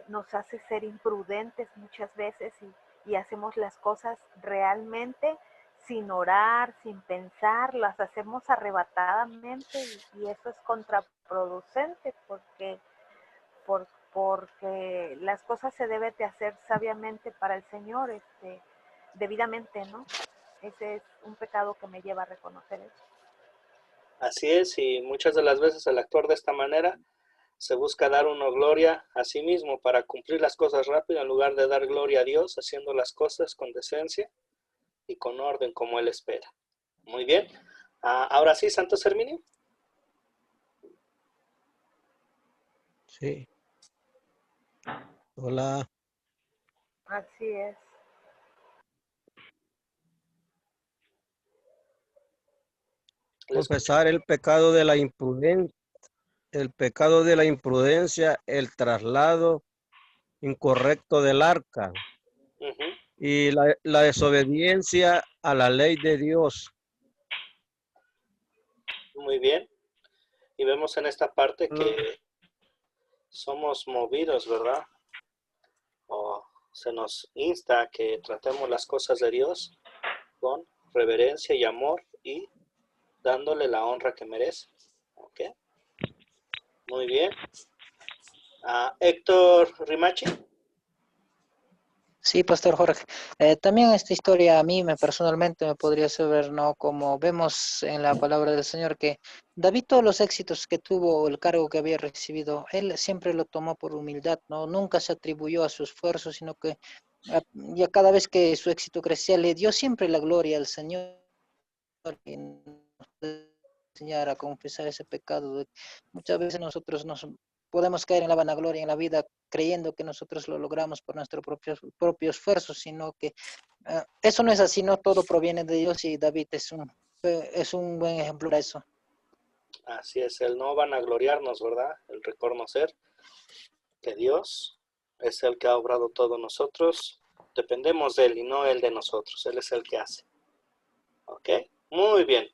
nos hace ser imprudentes muchas veces y hacemos las cosas realmente sin orar, sin pensar, las hacemos arrebatadamente y eso es contraproducente porque las cosas se deben de hacer sabiamente para el Señor, debidamente, ¿no? Ese es un pecado que me lleva a reconocer eso. Así es, y muchas de las veces al actuar de esta manera se busca dar uno gloria a sí mismo para cumplir las cosas rápido en lugar de dar gloria a Dios, haciendo las cosas con decencia y con orden como Él espera. Muy bien. Ahora sí, Santos Herminio. Sí. Hola. Así es. Confesar el pecado de la imprudencia, el traslado incorrecto del arca y la desobediencia a la ley de Dios. Muy bien. Y vemos en esta parte que somos movidos, ¿verdad? O se nos insta a que tratemos las cosas de Dios con reverencia y amor y dándole la honra que merece. ¿Ok? Muy bien. Héctor Rimachi. Sí, Pastor Jorge. También esta historia a mí personalmente me podría saber, ¿no? Como vemos en la palabra del Señor, que David todos los éxitos que tuvo, el cargo que había recibido, él siempre lo tomó por humildad, ¿no? Nunca se atribuyó a su esfuerzo, sino que ya cada vez que su éxito crecía, le dio siempre la gloria al Señor. enseñar a confesar ese pecado. Muchas veces nosotros nos podemos caer en la vanagloria en la vida creyendo que nosotros lo logramos por nuestro propio esfuerzo, sino que eso no es así, no todo proviene de Dios, y David es un buen ejemplo de eso. Así es, el no vanagloriarnos, ¿verdad? El reconocer que Dios es el que ha obrado todo en nosotros. Dependemos de Él y no Él de nosotros. Él es el que hace. ¿Ok? Muy bien.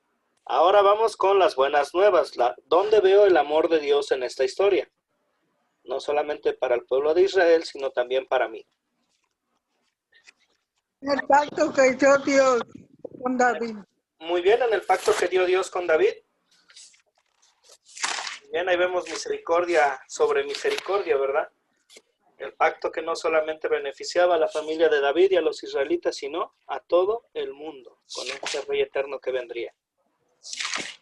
Ahora vamos con las buenas nuevas. ¿Dónde veo el amor de Dios en esta historia? No solamente para el pueblo de Israel, sino también para mí. El pacto que hizo Dios con David. Muy bien, en el pacto que dio Dios con David. Bien, ahí vemos misericordia sobre misericordia, ¿verdad? El pacto que no solamente beneficiaba a la familia de David y a los israelitas, sino a todo el mundo, con este rey eterno que vendría.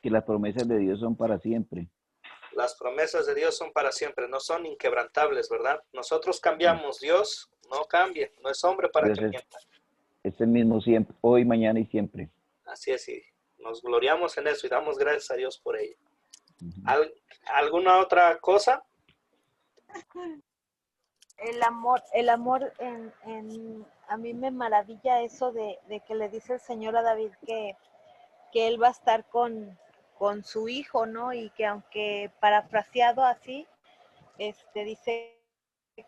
Que las promesas de Dios son para siempre. Las promesas de Dios son para siempre, no son inquebrantables, ¿verdad? Nosotros cambiamos, Dios no cambia, no es hombre para Dios que mienta. Es el mismo siempre, hoy, mañana y siempre. Así es, y nos gloriamos en eso y damos gracias a Dios por ello. ¿Alguna otra cosa? El amor a mí me maravilla eso de que le dice el Señor a David que él va a estar con su hijo, ¿no? Y que aunque parafraseado así, dice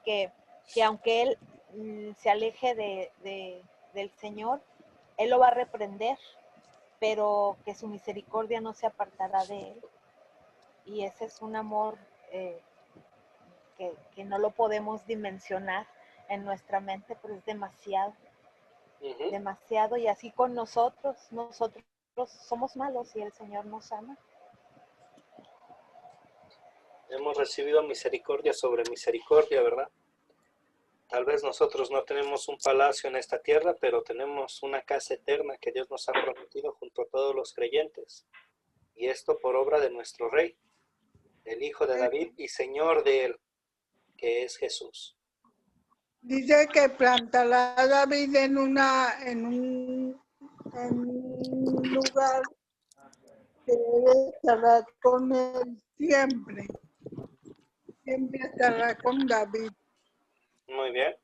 que aunque él se aleje del Señor, él lo va a reprender, pero que su misericordia no se apartará de él. Y ese es un amor que no lo podemos dimensionar en nuestra mente, pero es demasiado, demasiado. Y así con nosotros somos malos y el Señor nos ama. Hemos recibido misericordia sobre misericordia, ¿verdad? Tal vez nosotros no tenemos un palacio en esta tierra, pero tenemos una casa eterna que Dios nos ha prometido junto a todos los creyentes. Y esto por obra de nuestro Rey, el Hijo de David y Señor de él, que es Jesús. Dice que plantará a David en un lugar que estará con él siempre. Siempre estará con David. Muy bien.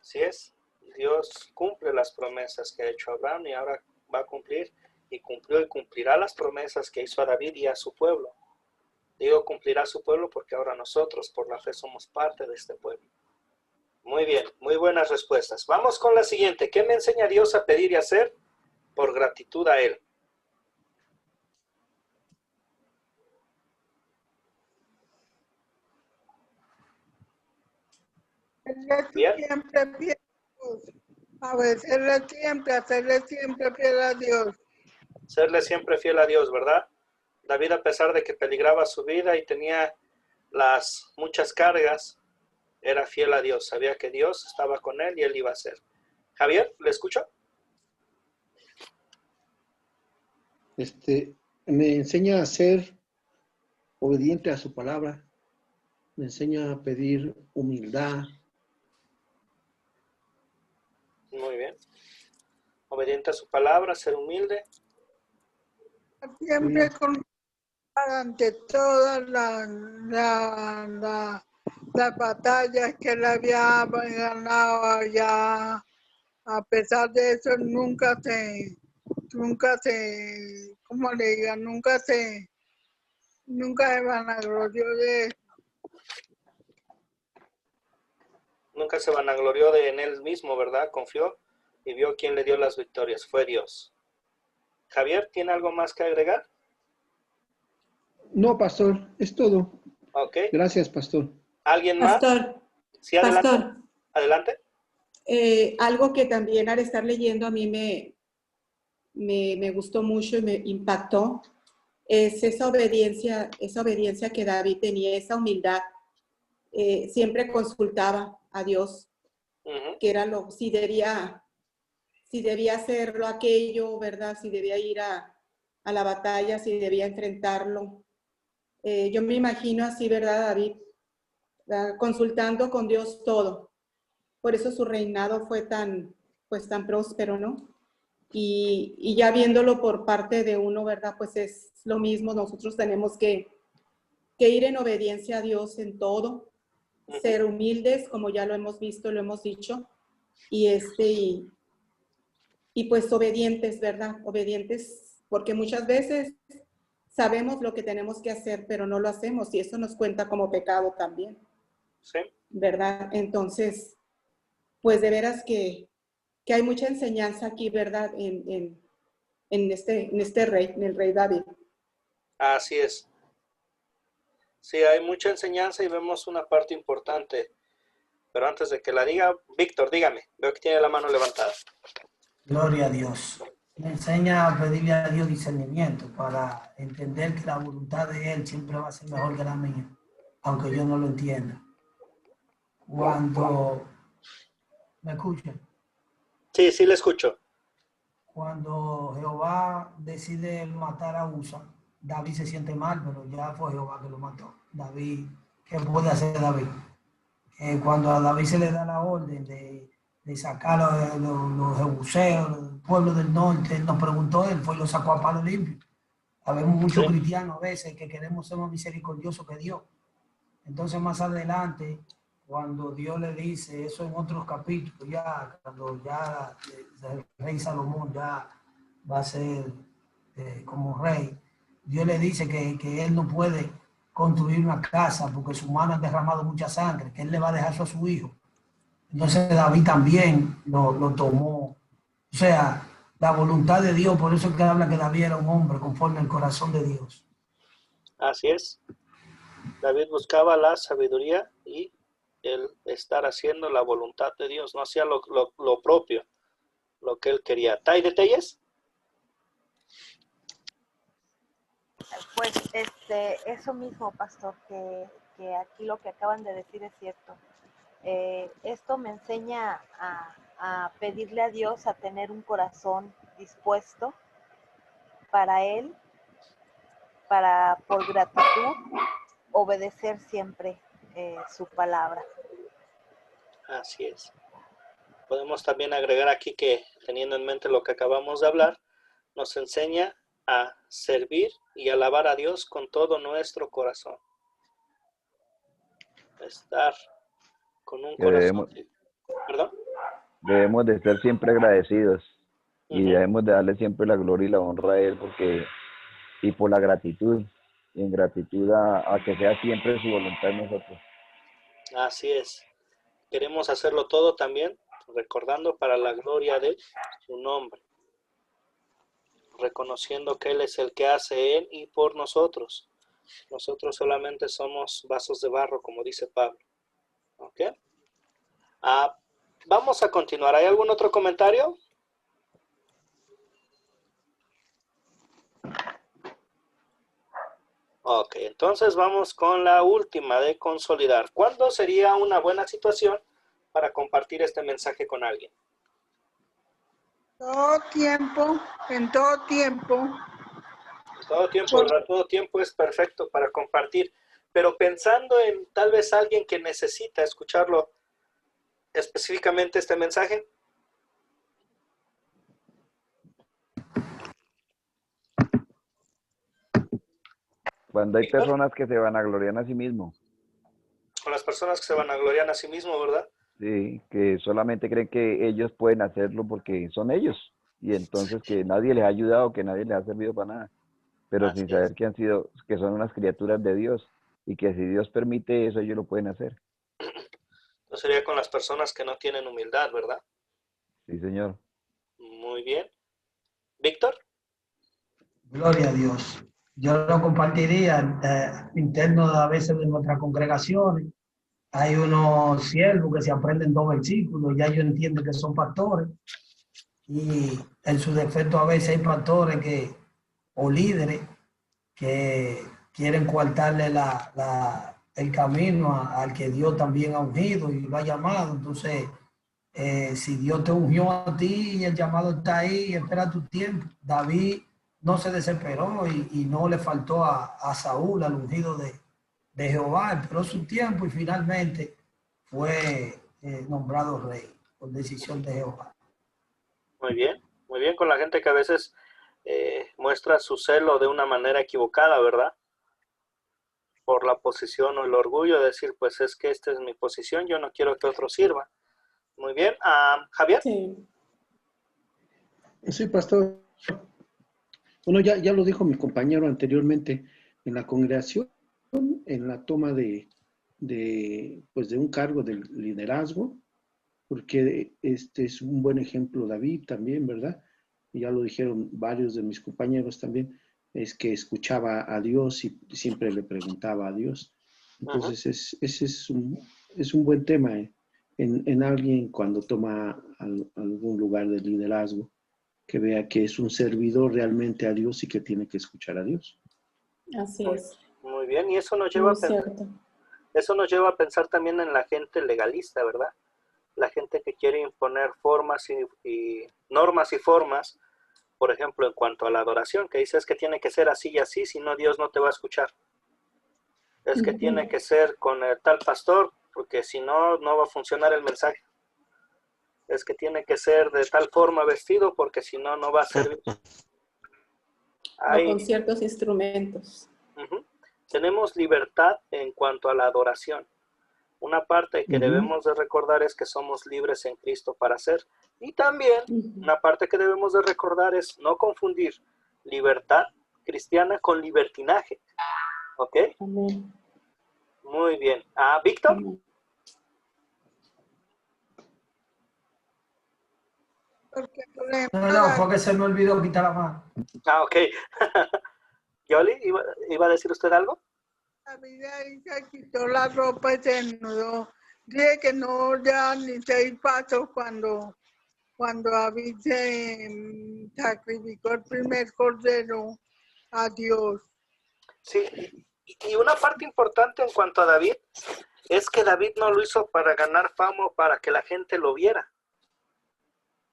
Así es. Dios cumple las promesas que ha hecho a Abraham y ahora va a cumplir y cumplió y cumplirá las promesas que hizo a David y a su pueblo. Digo cumplirá a su pueblo porque ahora nosotros por la fe somos parte de este pueblo. Muy bien, muy buenas respuestas. Vamos con la siguiente. ¿Qué me enseña Dios a pedir y hacer por gratitud a Él? Siempre fiel a Dios. Hacerle siempre fiel a Dios. Serle siempre fiel a Dios, ¿verdad? David, a pesar de que peligraba su vida y tenía las muchas cargas, era fiel a Dios. Sabía que Dios estaba con él y él iba a hacer. Javier, ¿le escucho? Me enseña a ser obediente a su palabra. Me enseña a pedir humildad. Muy bien. Obediente a su palabra, ser humilde. Siempre con ante todas las batallas que él había ganado allá. A pesar de eso, nunca se, ¿cómo le digo? Nunca se vanaglorió de eso. Nunca se vanaglorió en él mismo, ¿verdad? Confió y vio quién le dio las victorias. Fue Dios. Javier, ¿tiene algo más que agregar? No, pastor, es todo. Ok. Gracias, pastor. ¿Alguien más? Pastor. Sí, adelante. Pastor. Adelante. Algo que también al estar leyendo a mí me gustó mucho y me impactó es esa obediencia que David tenía, esa humildad. Siempre consultaba a Dios, que era si debía hacerlo aquello, ¿verdad? Si debía ir a la batalla, si debía enfrentarlo. Yo me imagino así, ¿verdad, David? Consultando con Dios todo. Por eso su reinado fue tan próspero, ¿no? y ya viéndolo por parte de uno, ¿verdad? Pues es lo mismo, nosotros tenemos que ir en obediencia a Dios en todo, ser humildes, como ya lo hemos visto, lo hemos dicho, y pues obedientes, ¿verdad? Obedientes, porque muchas veces sabemos lo que tenemos que hacer, pero no lo hacemos, y eso nos cuenta como pecado también. Sí. ¿Verdad? Entonces, pues de veras que hay mucha enseñanza aquí, ¿verdad? En este rey, en el rey David. Así es. Sí, hay mucha enseñanza y vemos una parte importante. Pero antes de que la diga, Víctor, dígame. Veo que tiene la mano levantada. Gloria a Dios. Me enseña a pedirle a Dios discernimiento para entender que la voluntad de Él siempre va a ser mejor que la mía, aunque yo no lo entienda. Cuando... ¿Me escuchan? Sí, sí le escucho. Cuando Jehová decide matar a Usa, David se siente mal, pero ya fue Jehová que lo mató. David, ¿qué puede hacer David? Cuando a David se le da la orden de sacar los jebuseos, los pueblos del norte, él nos preguntó, él fue y lo sacó a palo limpio. Habemos muchos cristianos a veces que queremos ser más misericordiosos que Dios. Entonces más adelante, cuando Dios le dice, eso en otros capítulos, ya cuando ya el rey Salomón ya va a ser como rey, Dios le dice que él no puede construir una casa porque su mano ha derramado mucha sangre, que él le va a dejar eso a su hijo. Entonces David también lo tomó. O sea, la voluntad de Dios, por eso es que habla que David era un hombre conforme al corazón de Dios. Así es. David buscaba la sabiduría y el estar haciendo la voluntad de Dios, no hacía lo propio, lo que él quería. ¿Hay detalles? Pues eso mismo, pastor, que aquí lo que acaban de decir es cierto. Esto me enseña a pedirle a Dios a tener un corazón dispuesto para Él, para por gratitud obedecer siempre su palabra. Así es. Podemos también agregar aquí que, teniendo en mente lo que acabamos de hablar, nos enseña a servir y alabar a Dios con todo nuestro corazón. Estar con un corazón. ¿Perdón? Debemos de ser siempre agradecidos y debemos de darle siempre la gloria y la honra a Él y por la gratitud, y en gratitud a que sea siempre su voluntad en nosotros. Así es. Queremos hacerlo todo también, recordando para la gloria de su nombre, reconociendo que Él es el que hace en y por nosotros. Nosotros solamente somos vasos de barro, como dice Pablo. ¿Ok? Vamos a continuar. ¿Hay algún otro comentario? Ok, entonces vamos con la última de consolidar. ¿Cuándo sería una buena situación para compartir este mensaje con alguien? Todo tiempo, en todo tiempo. Todo tiempo, ¿verdad? Todo tiempo es perfecto para compartir. Pero pensando en tal vez alguien que necesita escucharlo específicamente este mensaje. Cuando hay personas que se vanaglorian a sí mismos. Con las personas que se vanaglorian a sí mismos, ¿verdad? Sí, que solamente creen que ellos pueden hacerlo porque son ellos. Y entonces que nadie les ha ayudado, que nadie les ha servido para nada. Pero sin saber que son unas criaturas de Dios. Y que si Dios permite eso, ellos lo pueden hacer. Eso sería con las personas que no tienen humildad, ¿verdad? Sí, señor. Muy bien. ¿Víctor? Gloria a Dios. Yo lo compartiría interno a veces de nuestras congregaciones. Hay unos siervos que se aprenden 2 versículos, ya yo entiendo que son pastores. Y en su defecto a veces hay pastores o líderes que quieren coartarle el camino al que Dios también ha ungido y lo ha llamado. Entonces, si Dios te ungió a ti y el llamado está ahí, espera tu tiempo. David no se desesperó y no le faltó a Saúl, al ungido de Jehová, esperó su tiempo y finalmente fue nombrado rey por decisión de Jehová. Muy bien, Muy bien, con la gente que a veces muestra su celo de una manera equivocada, ¿verdad? Por la posición o el orgullo de decir, pues es que esta es mi posición, yo no quiero que otro sirva. Muy bien. Javier. Sí, pastor. Bueno, ya lo dijo mi compañero anteriormente, en la congregación, en la toma pues de un cargo de liderazgo, porque este es un buen ejemplo David también, ¿verdad? Y ya lo dijeron varios de mis compañeros también, es que escuchaba a Dios y siempre le preguntaba a Dios. Entonces, ese es un buen tema en alguien cuando toma algún lugar de liderazgo, que vea que es un servidor realmente a Dios y que tiene que escuchar a Dios. Así es. Muy bien, y eso nos lleva eso nos lleva a pensar también en la gente legalista, ¿verdad? La gente que quiere imponer formas y normas y formas, por ejemplo, en cuanto a la adoración, que dices que tiene que ser así y así, si no Dios no te va a escuchar. Es que tiene que ser con el tal pastor, porque si no, no va a funcionar el mensaje. Es que tiene que ser de tal forma vestido, porque si no, no va a servir. O con ciertos instrumentos. Tenemos libertad en cuanto a la adoración. Una parte que debemos de recordar es que somos libres en Cristo para hacer. Y también una parte que debemos de recordar es no confundir libertad cristiana con libertinaje. ¿Ok? Amén. Muy bien. ¿Víctor? No, fue que se me olvidó quitar la mano. Ok. Yoli, ¿iba a decir usted algo? David se quitó la ropa y se desnudó. Dice que no ya ni 6 pasos cuando David se sacrificó el primer cordero a Dios. Sí, y una parte importante en cuanto a David es que David no lo hizo para ganar fama o para que la gente lo viera.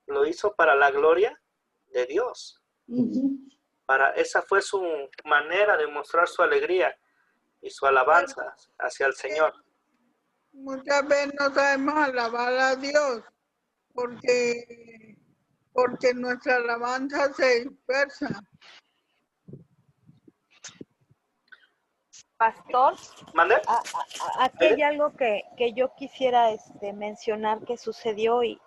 Lo hizo para la gloria de Dios. Esa fue su manera de mostrar su alegría y su alabanza hacia el Señor. Muchas veces no sabemos alabar a Dios porque nuestra alabanza se dispersa. Pastor, ¿Mande? aquí hay algo que yo quisiera mencionar que sucedió y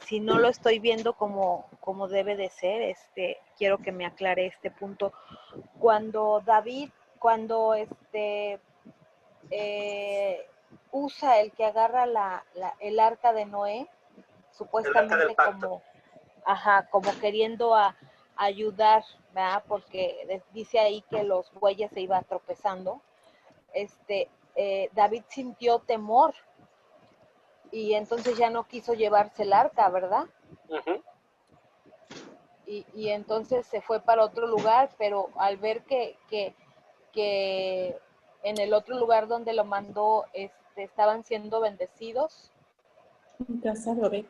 si no lo estoy viendo como debe de ser, quiero que me aclare este punto. Cuando David, usa el que agarra el arca de Noé, supuestamente como queriendo ayudar, ¿verdad? Porque dice ahí que los bueyes se iban tropezando. David sintió temor y entonces ya no quiso llevarse el arca, ¿verdad? Y entonces se fue para otro lugar, pero al ver que en el otro lugar donde lo mandó estaban siendo bendecidos, David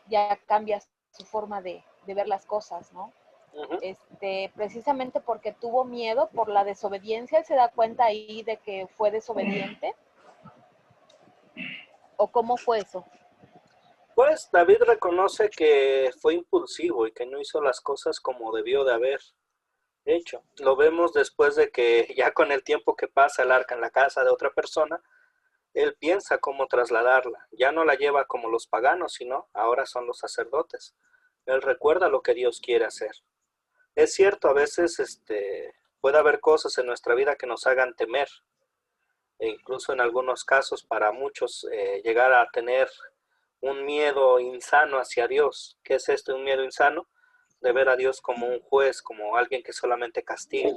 ya cambia su forma de ver las cosas, ¿no? Precisamente porque tuvo miedo por la desobediencia. Él se da cuenta ahí de que fue desobediente. ¿O cómo fue eso? Pues David reconoce que fue impulsivo y que no hizo las cosas como debió de haber hecho. Lo vemos después de que ya con el tiempo que pasa el arca en la casa de otra persona, él piensa cómo trasladarla. Ya no la lleva como los paganos, sino ahora son los sacerdotes. Él recuerda lo que Dios quiere hacer. Es cierto, a veces puede haber cosas en nuestra vida que nos hagan temer. E incluso en algunos casos para muchos llegar a tener un miedo insano hacia Dios. ¿Qué es esto, un miedo insano? De ver a Dios como un juez, como alguien que solamente castiga.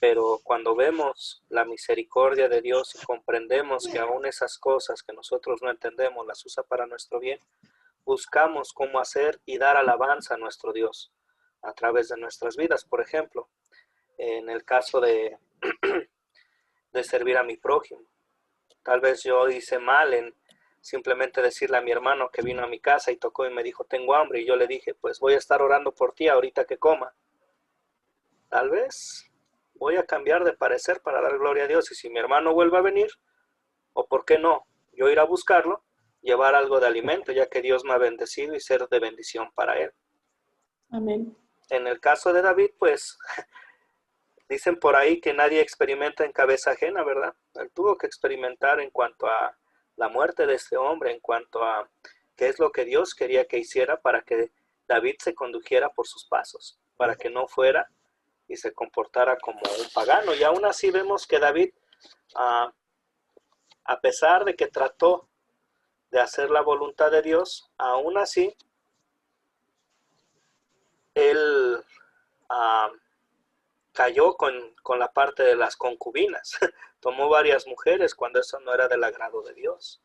Pero cuando vemos la misericordia de Dios y comprendemos que aún esas cosas que nosotros no entendemos las usa para nuestro bien, buscamos cómo hacer y dar alabanza a nuestro Dios a través de nuestras vidas. Por ejemplo, en el caso de servir a mi prójimo. Tal vez yo hice mal en simplemente decirle a mi hermano que vino a mi casa y tocó y me dijo, tengo hambre, y yo le dije, pues voy a estar orando por ti ahorita que coma. Tal vez voy a cambiar de parecer para dar gloria a Dios, y si mi hermano vuelve a venir, o por qué no, yo ir a buscarlo, llevar algo de alimento, ya que Dios me ha bendecido y ser de bendición para él. Amén. En el caso de David, pues, dicen por ahí que nadie experimenta en cabeza ajena, ¿verdad? Él tuvo que experimentar en cuanto a la muerte de este hombre, en cuanto a qué es lo que Dios quería que hiciera para que David se condujera por sus pasos, para que no fuera y se comportara como un pagano. Y aún así vemos que David, a pesar de que trató de hacer la voluntad de Dios, aún así, él cayó con la parte de las concubinas. Tomó varias mujeres cuando eso no era del agrado de Dios.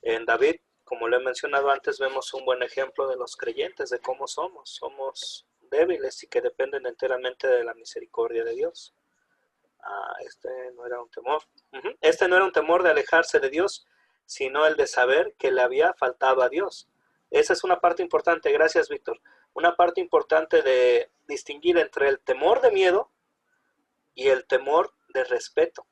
En David, como le he mencionado antes, vemos un buen ejemplo de los creyentes, de cómo somos. Somos débiles y que dependen enteramente de la misericordia de Dios. Este no era un temor. Este no era un temor de alejarse de Dios, sino el de saber que le había faltado a Dios. Esa es una parte importante, gracias Víctor. Una parte importante de distinguir entre el temor de miedo y el temor de respeto.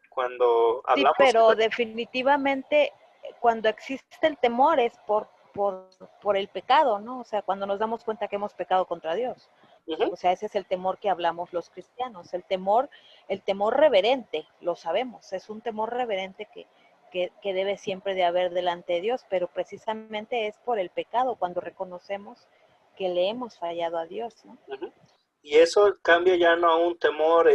Cuando hablamos... Sí, pero definitivamente cuando existe el temor es por el pecado, ¿no? O sea, cuando nos damos cuenta que hemos pecado contra Dios. O sea, ese es el temor que hablamos los cristianos. El temor reverente, lo sabemos, es un temor reverente que debe siempre de haber delante de Dios, pero precisamente es por el pecado, cuando reconocemos que le hemos fallado a Dios, ¿no? Y eso cambia ya no a un temor,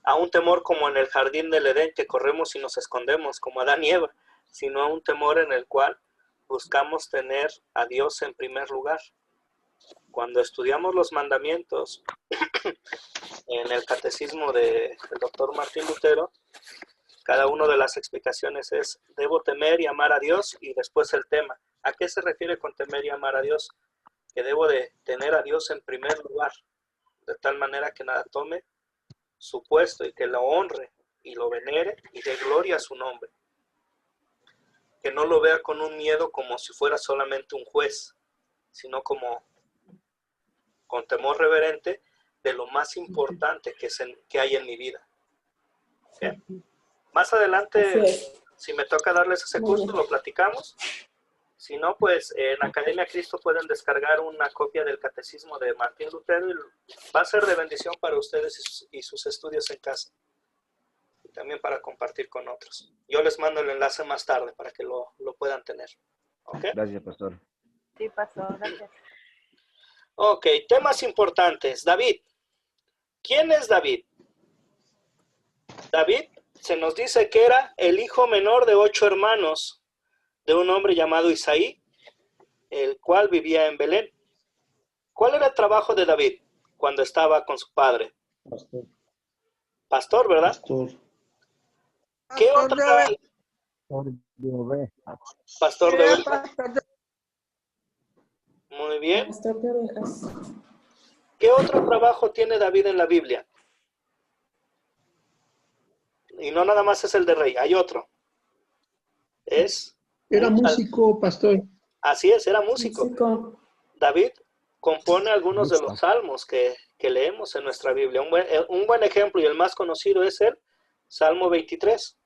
a un temor como en el jardín del Edén, que corremos y nos escondemos, como Adán y Eva, sino a un temor en el cual buscamos tener a Dios en primer lugar. Cuando estudiamos los mandamientos en el catecismo del doctor Martín Lutero, cada una de las explicaciones es: debo temer y amar a Dios, y después el tema. ¿A qué se refiere con temer y amar a Dios? Que debo de tener a Dios en primer lugar, de tal manera que nada tome su puesto y que lo honre y lo venere y dé gloria a su nombre. Que no lo vea con un miedo como si fuera solamente un juez, sino como con temor reverente de lo más importante que hay en mi vida. ¿Bien? Más adelante, si me toca darles ese curso, lo platicamos. Si no, pues en Academia Cristo pueden descargar una copia del Catecismo de Martín Lutero y va a ser de bendición para ustedes y sus estudios en casa. Y también para compartir con otros. Yo les mando el enlace más tarde para que lo puedan tener. ¿Ok? Gracias, pastor. Sí, pastor, gracias. Ok, temas importantes. David. ¿Quién es David? David se nos dice que era el hijo menor de 8 hermanos de un hombre llamado Isaí, el cual vivía en Belén. ¿Cuál era el trabajo de David cuando estaba con su padre? Pastor. Pastor, ¿verdad? Pastor. ¿Qué otro trabajo? Pastor de ovejas. Muy bien. Pastor de ovejas. ¿Qué otro trabajo tiene David en la Biblia? Y no nada más es el de rey, hay otro. Era músico, pastor. Así es, era músico. David compone algunos de los salmos que leemos en nuestra Biblia. Un buen ejemplo y el más conocido es el Salmo 23.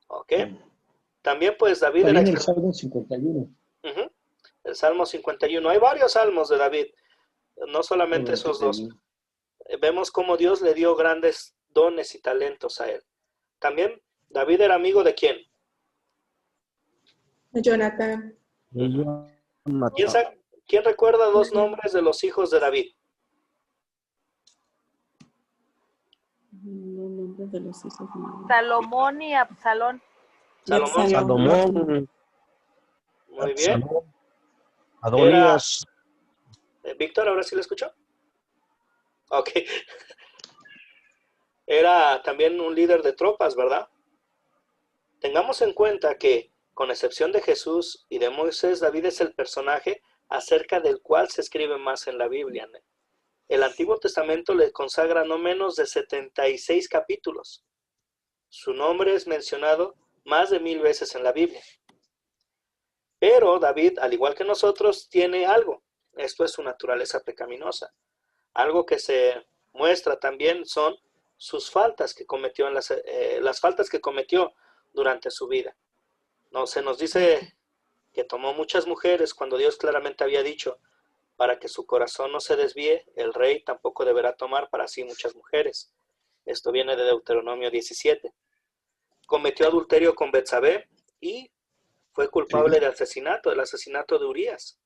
¿Ok? También pues David También era... el Salmo 51. El Salmo 51. Hay varios salmos de David, no solamente esos dos. Vemos cómo Dios le dio grandes dones y talentos a él. También David era amigo de ¿quién? Jonathan. ¿Quién recuerda 2 nombres de los hijos de David? Salomón y Absalón. Salomón. Muy bien. Adonías. Víctor, ¿ahora sí lo escuchó? Ok. Era también un líder de tropas, ¿verdad? Tengamos en cuenta que, con excepción de Jesús y de Moisés, David es el personaje acerca del cual se escribe más en la Biblia. El Antiguo Testamento le consagra no menos de 76 capítulos. Su nombre es mencionado más de 1000 veces en la Biblia. Pero David, al igual que nosotros, tiene algo. Esto es su naturaleza pecaminosa. Algo que se muestra también son sus faltas que cometió las faltas que cometió durante su vida. No, se nos dice que tomó muchas mujeres cuando Dios claramente había dicho, para que su corazón no se desvíe, el rey tampoco deberá tomar para sí muchas mujeres. Esto viene de Deuteronomio 17. Cometió adulterio con Betsabé y fue culpable de asesinato, del asesinato de Urías.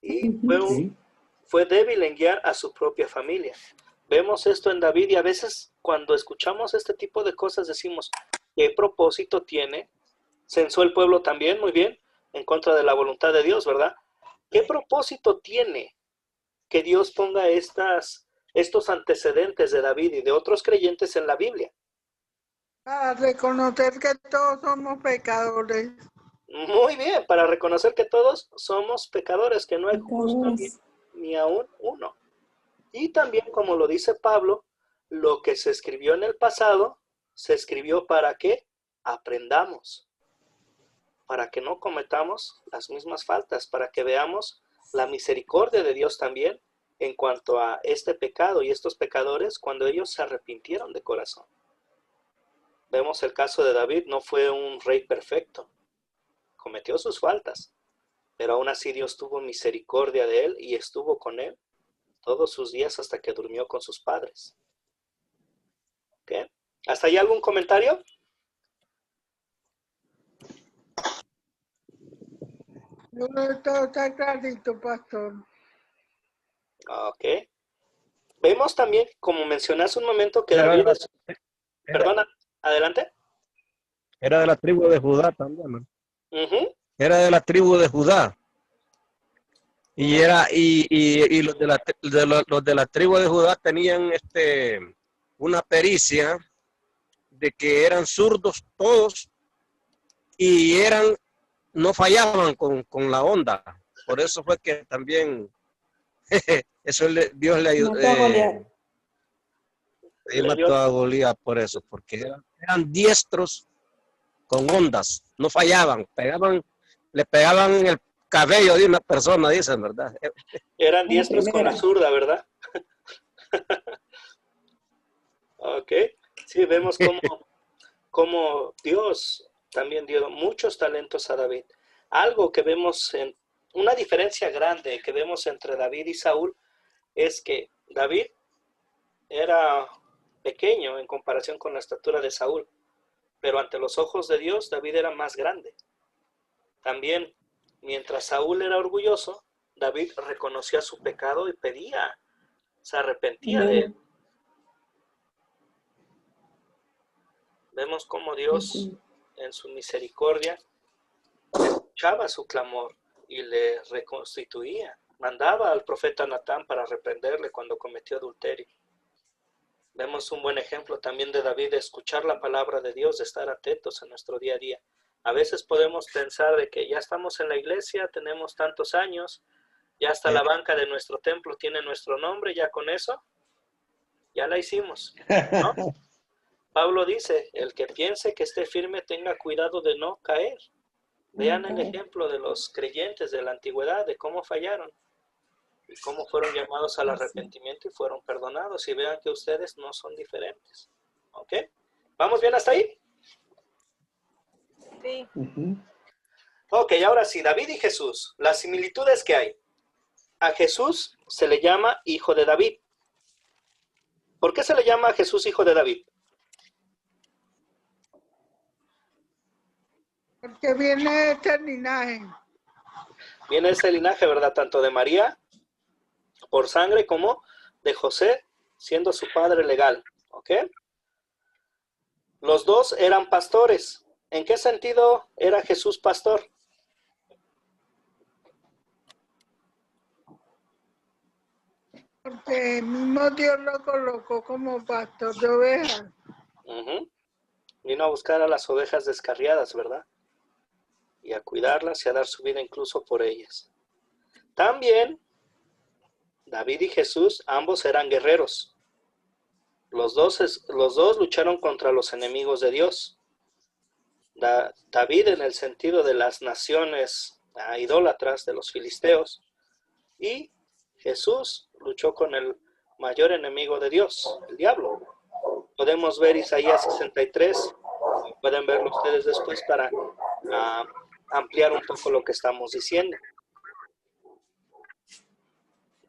Y fue débil en guiar a su propia familia. Vemos esto en David y a veces cuando escuchamos este tipo de cosas decimos, ¿qué propósito tiene? Censó el pueblo también, muy bien, en contra de la voluntad de Dios, ¿verdad? ¿Qué propósito tiene que Dios ponga estos antecedentes de David y de otros creyentes en la Biblia? Para reconocer que todos somos pecadores. Muy bien, para reconocer que todos somos pecadores, que no hay justo ni aún uno. Y también, como lo dice Pablo, lo que se escribió en el pasado, se escribió para que aprendamos, para que no cometamos las mismas faltas, para que veamos la misericordia de Dios también en cuanto a este pecado y estos pecadores cuando ellos se arrepintieron de corazón. Vemos el caso de David, no fue un rey perfecto, cometió sus faltas, pero aún así Dios tuvo misericordia de él y estuvo con él todos sus días hasta que durmió con sus padres. ¿Okay? ¿Hasta ahí algún comentario? No, todo está clarito, pastor. Ok. Vemos también, como mencioné hace un momento, que David... Perdona, adelante. Era de la tribu de Judá también, ¿no? Era de la tribu de Judá. Y los de la tribu de Judá tenían una pericia de que eran zurdos todos y no fallaban con la onda. Por eso fue que también Dios le ayudó. Mató a Goliat por eso, porque eran diestros con ondas, no fallaban, le pegaban en el cabello de una persona, dicen, ¿verdad? Eran diestros con la zurda, ¿verdad? Ok, sí, vemos cómo Dios también dio muchos talentos a David. Algo que vemos, una diferencia grande que vemos entre David y Saúl, es que David era pequeño en comparación con la estatura de Saúl, pero ante los ojos de Dios, David era más grande. También, mientras Saúl era orgulloso, David reconocía su pecado y se arrepentía de él. Vemos cómo Dios, en su misericordia, escuchaba su clamor y le reconstituía. Mandaba al profeta Natán para reprenderle cuando cometió adulterio. Vemos un buen ejemplo también de David de escuchar la palabra de Dios, de estar atentos en nuestro día a día. A veces podemos pensar de que ya estamos en la iglesia, tenemos tantos años, ya hasta la banca de nuestro templo tiene nuestro nombre, ya con eso, ya la hicimos, ¿no? Pablo dice, el que piense que esté firme tenga cuidado de no caer. Vean el ejemplo de los creyentes de la antigüedad, de cómo fallaron y cómo fueron llamados al arrepentimiento y fueron perdonados. Y vean que ustedes no son diferentes. ¿Ok? ¿Vamos bien hasta ahí? Sí. Ok, ahora sí, David y Jesús. Las similitudes que hay. A Jesús se le llama hijo de David. ¿Por qué se le llama a Jesús hijo de David? Porque viene de este linaje. Viene de ese linaje, ¿verdad? Tanto de María por sangre como de José siendo su padre legal. ¿Ok? Los dos eran pastores. ¿En qué sentido era Jesús pastor? Porque el mismo Dios lo colocó como pastor de ovejas. Vino a buscar a las ovejas descarriadas, ¿verdad? Y a cuidarlas y a dar su vida incluso por ellas. También David y Jesús, ambos eran guerreros. Los dos lucharon contra los enemigos de Dios. David en el sentido de las naciones idólatras de los filisteos, y Jesús luchó con el mayor enemigo de Dios, el diablo. Podemos ver Isaías 63. Pueden verlo ustedes después para ampliar un poco lo que estamos diciendo.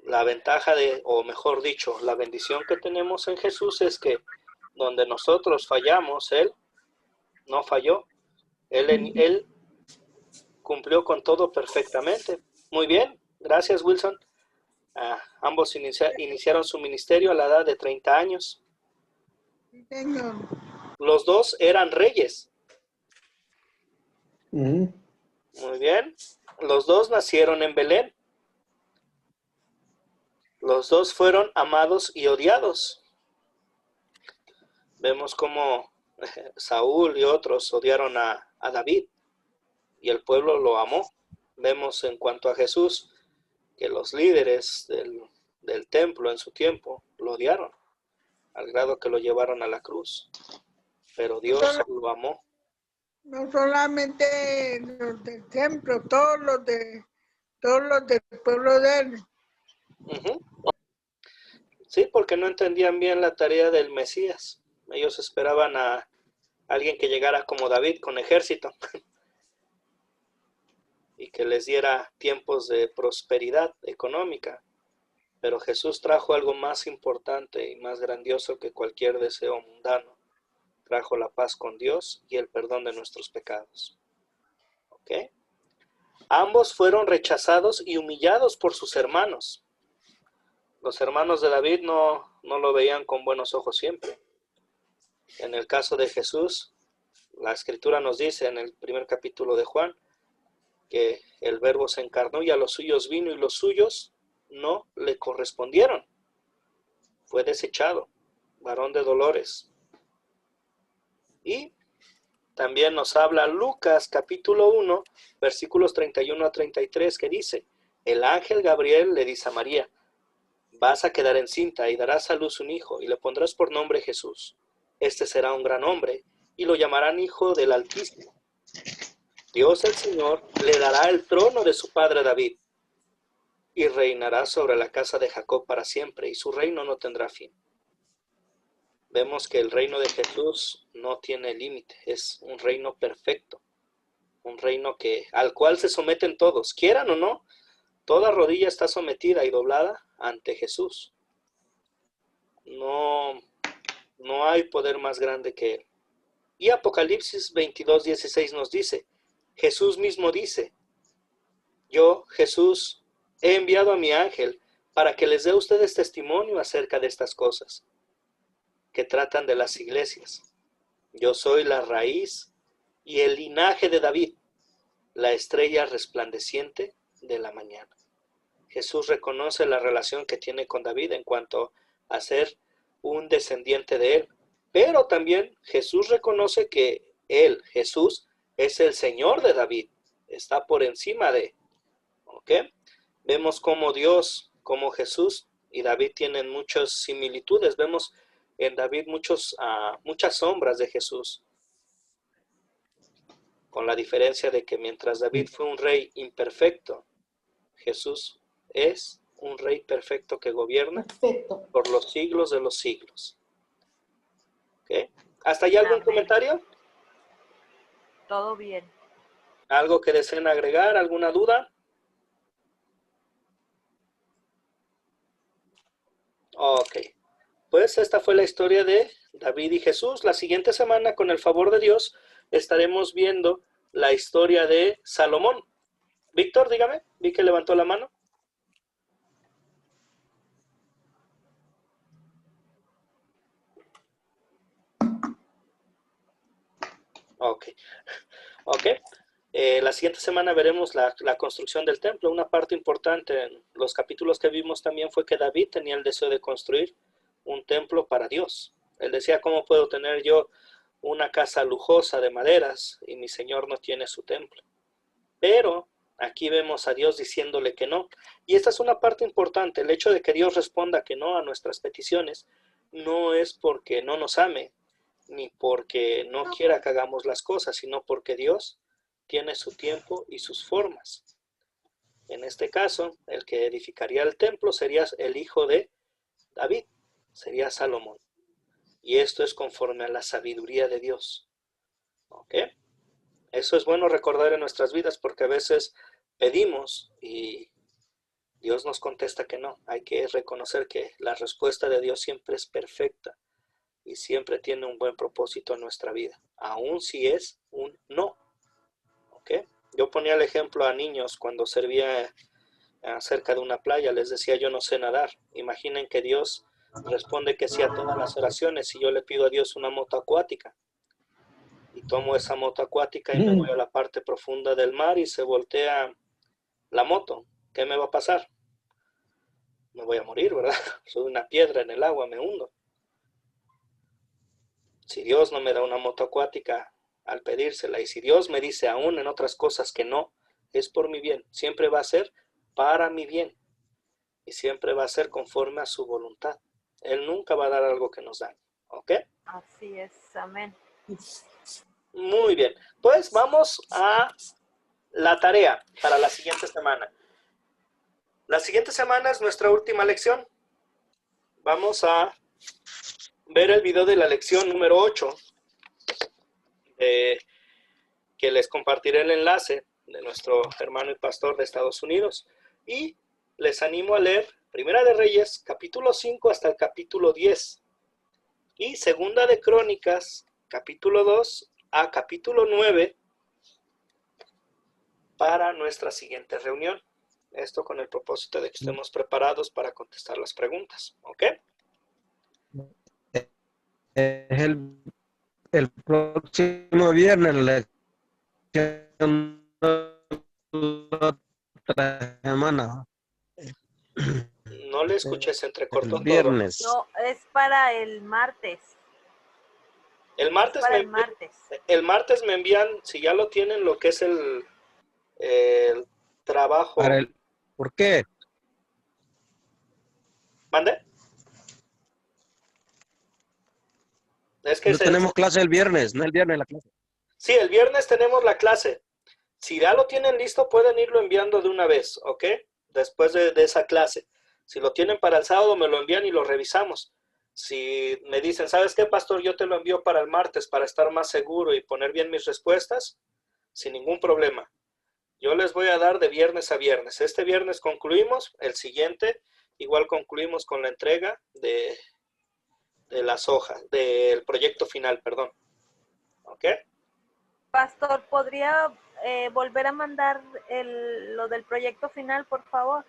La ventaja o mejor dicho, la bendición que tenemos en Jesús es que donde nosotros fallamos, Él no falló. Él cumplió con todo perfectamente. Muy bien, gracias Wilson. Ambos iniciaron su ministerio a la edad de 30 años. Los dos eran reyes. Muy bien. Los dos nacieron en Belén. Los dos fueron amados y odiados. Vemos cómo Saúl y otros odiaron a David y el pueblo lo amó. Vemos en cuanto a Jesús que los líderes del templo en su tiempo lo odiaron, al grado que lo llevaron a la cruz. Pero Dios lo amó. No solamente los del templo, todos los del pueblo de él. Sí, porque no entendían bien la tarea del Mesías. Ellos esperaban a alguien que llegara como David con ejército y que les diera tiempos de prosperidad económica. Pero Jesús trajo algo más importante y más grandioso que cualquier deseo mundano. Trajo la paz con Dios y el perdón de nuestros pecados. ¿Ok? Ambos fueron rechazados y humillados por sus hermanos. Los hermanos de David no lo veían con buenos ojos siempre. En el caso de Jesús, la Escritura nos dice en el primer capítulo de Juan que el Verbo se encarnó y a los suyos vino y los suyos no le correspondieron. Fue desechado, varón de dolores. Y también nos habla Lucas capítulo 1, versículos 31 a 33, que dice: el ángel Gabriel le dice a María: vas a quedar encinta y darás a luz un hijo y le pondrás por nombre Jesús. Este será un gran hombre y lo llamarán Hijo del Altísimo. Dios el Señor le dará el trono de su padre David y reinará sobre la casa de Jacob para siempre y su reino no tendrá fin. Vemos que el reino de Jesús no tiene límite, es un reino perfecto, un reino al cual se someten todos, quieran o no. Toda rodilla está sometida y doblada ante Jesús. No hay poder más grande que Él. Y Apocalipsis 22:16 nos dice, Jesús mismo dice: yo, Jesús, he enviado a mi ángel para que les dé a ustedes testimonio acerca de estas cosas que tratan de las iglesias. Yo soy la raíz y el linaje de David, la estrella resplandeciente de la mañana. Jesús reconoce la relación que tiene con David en cuanto a ser un descendiente de él, pero también Jesús reconoce que él, Jesús, es el Señor de David, está por encima de, ¿ok? Vemos cómo Dios, como Jesús y David tienen muchas similitudes. Vemos en David muchas sombras de Jesús, con la diferencia de que mientras David fue un rey imperfecto, Jesús es un rey perfecto que gobierna por los siglos de los siglos. ¿Okay? ¿Hasta allá algún comentario? Todo bien. ¿Algo que deseen agregar? ¿Alguna duda? Ok. Pues esta fue la historia de David y Jesús. La siguiente semana, con el favor de Dios, estaremos viendo la historia de Salomón. Víctor, dígame, vi que levantó la mano. Ok. La siguiente semana veremos la construcción del templo. Una parte importante en los capítulos que vimos también fue que David tenía el deseo de construir un templo para Dios. Él decía: ¿cómo puedo tener yo una casa lujosa de maderas y mi Señor no tiene su templo? Pero aquí vemos a Dios diciéndole que no. Y esta es una parte importante. El hecho de que Dios responda que no a nuestras peticiones no es porque no nos ame, ni porque no quiera que hagamos las cosas, sino porque Dios tiene su tiempo y sus formas. En este caso, el que edificaría el templo sería el hijo de David, sería Salomón. Y esto es conforme a la sabiduría de Dios. ¿Ok? Eso es bueno recordar en nuestras vidas porque a veces pedimos y Dios nos contesta que no. Hay que reconocer que la respuesta de Dios siempre es perfecta y siempre tiene un buen propósito en nuestra vida, aun si es un no. ¿Ok? Yo ponía el ejemplo a niños cuando servía cerca de una playa, les decía yo no sé nadar. Imaginen que Dios responde que sí a todas las oraciones y yo le pido a Dios una moto acuática. Y tomo esa moto acuática y me voy a la parte profunda del mar y se voltea la moto. ¿Qué me va a pasar? Me voy a morir, ¿verdad? Soy una piedra en el agua, me hundo. Si Dios no me da una moto acuática al pedírsela, y si Dios me dice aún en otras cosas que no, es por mi bien. Siempre va a ser para mi bien. Y siempre va a ser conforme a su voluntad. Él nunca va a dar algo que nos dañe. ¿Ok? Así es, amén. Muy bien. Pues vamos a la tarea para la siguiente semana. La siguiente semana es nuestra última lección. Vamos a ver el video de la lección número 8, que les compartiré el enlace de nuestro hermano y pastor de Estados Unidos. Y les animo a leer Primera de Reyes, capítulo 5 hasta el capítulo 10. Y Segunda de Crónicas, capítulo 2 a capítulo 9, para nuestra siguiente reunión. Esto con el propósito de que estemos preparados para contestar las preguntas. ¿Ok? Es el próximo viernes la lección de la otra semana. No le escuché, se entrecortó El viernes. No, es para el martes. El martes, el martes me envían, si ya lo tienen, lo que es el trabajo. ¿Por qué? ¿Mande? Es que tenemos clase el viernes, no el viernes la clase. Sí, el viernes tenemos la clase. Si ya lo tienen listo, pueden irlo enviando de una vez, ¿ok? Después de esa clase. Si lo tienen para el sábado, me lo envían y lo revisamos. Si me dicen, ¿sabes qué, pastor? Yo te lo envío para el martes para estar más seguro y poner bien mis respuestas, sin ningún problema. Yo les voy a dar de viernes a viernes. Este viernes concluimos, el siguiente igual concluimos con la entrega de las hojas, del proyecto final, perdón. ¿Ok? Pastor, ¿podría volver a mandar lo del proyecto final, por favor?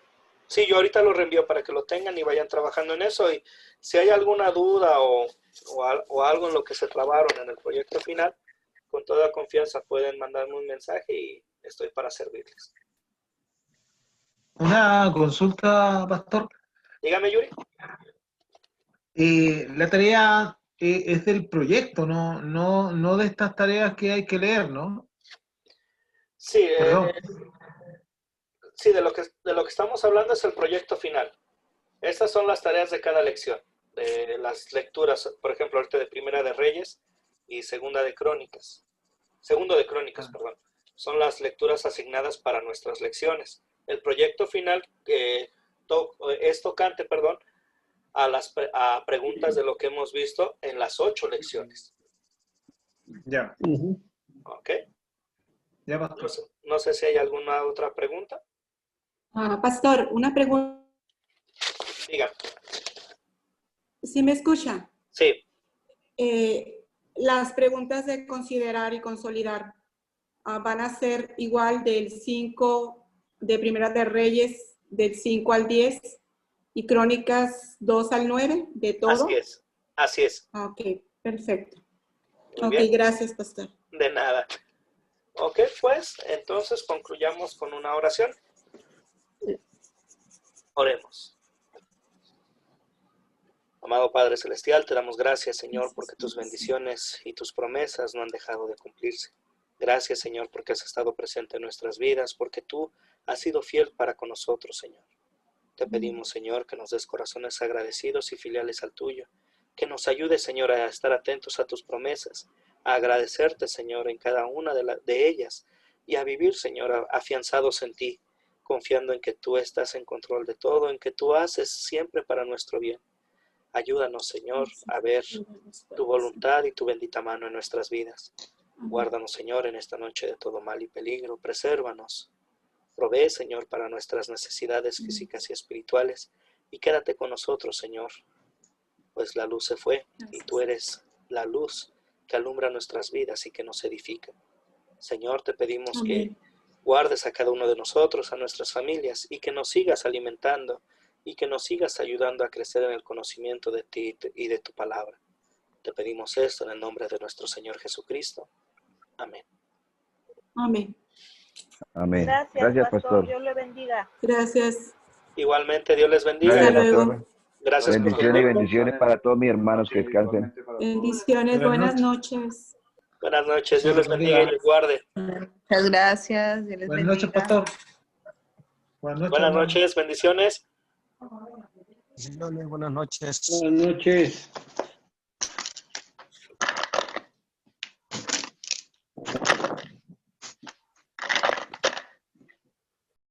Sí, yo ahorita lo reenvío para que lo tengan y vayan trabajando en eso. Y si hay alguna duda o algo en lo que se trabaron en el proyecto final, con toda confianza pueden mandarme un mensaje y estoy para servirles. Una consulta, pastor. Dígame, Yuri. La tarea es del proyecto, no de estas tareas que hay que leer, ¿no? Sí, sí, de lo que estamos hablando es el proyecto final. Estas son las tareas de cada lección, de las lecturas, por ejemplo, ahorita de Primera de Reyes y Segunda de Crónicas. Segundo de Crónicas, perdón. Son las lecturas asignadas para nuestras lecciones. El proyecto final es tocante, perdón, a preguntas de lo que hemos visto en las 8 lecciones. Ya. ¿Ok? Ya, pastor. No sé si hay alguna otra pregunta. Pastor, una pregunta. Diga. ¿Sí me escucha? Sí. Las preguntas de considerar y consolidar van a ser igual del 5 de Primera de Reyes, del 5 al 10 y Crónicas 2 al 9, de todo. Así es, así es. Ok, perfecto. Muy ok, bien. Gracias, pastor. De nada. Ok, pues entonces concluyamos con una oración. Oremos. Amado Padre Celestial, te damos gracias, Señor, porque tus bendiciones y tus promesas no han dejado de cumplirse. Gracias, Señor, porque has estado presente en nuestras vidas, porque tú has sido fiel para con nosotros, Señor. Te pedimos, Señor, que nos des corazones agradecidos y filiales al tuyo, que nos ayudes, Señor, a estar atentos a tus promesas, a agradecerte, Señor, en cada una de ellas y a vivir, Señor, afianzados en ti, confiando en que tú estás en control de todo, en que tú haces siempre para nuestro bien. Ayúdanos, Señor, a ver tu voluntad y tu bendita mano en nuestras vidas. Guárdanos, Señor, en esta noche de todo mal y peligro. Presérvanos. Provee, Señor, para nuestras necesidades físicas y espirituales. Y quédate con nosotros, Señor, pues la luz se fue y tú eres la luz que alumbra nuestras vidas y que nos edifica. Señor, te pedimos que guardes a cada uno de nosotros, a nuestras familias, y que nos sigas alimentando y que nos sigas ayudando a crecer en el conocimiento de ti y de tu palabra. Te pedimos esto en el nombre de nuestro Señor Jesucristo. Amén. Amén. Amén. Gracias, pastor. Dios le bendiga. Gracias. Igualmente, Dios les bendiga. Hasta luego. Gracias por Bendiciones y bendiciones para todos mis hermanos que descansen. Bendiciones, buenas noches. Buenas noches, Dios les bendiga y les guarde. Muchas gracias. Dios les Buenas noches, bendiga. pastor. Buenas noches, bendiciones. Bendiciones, buenas noches. Buenas noches.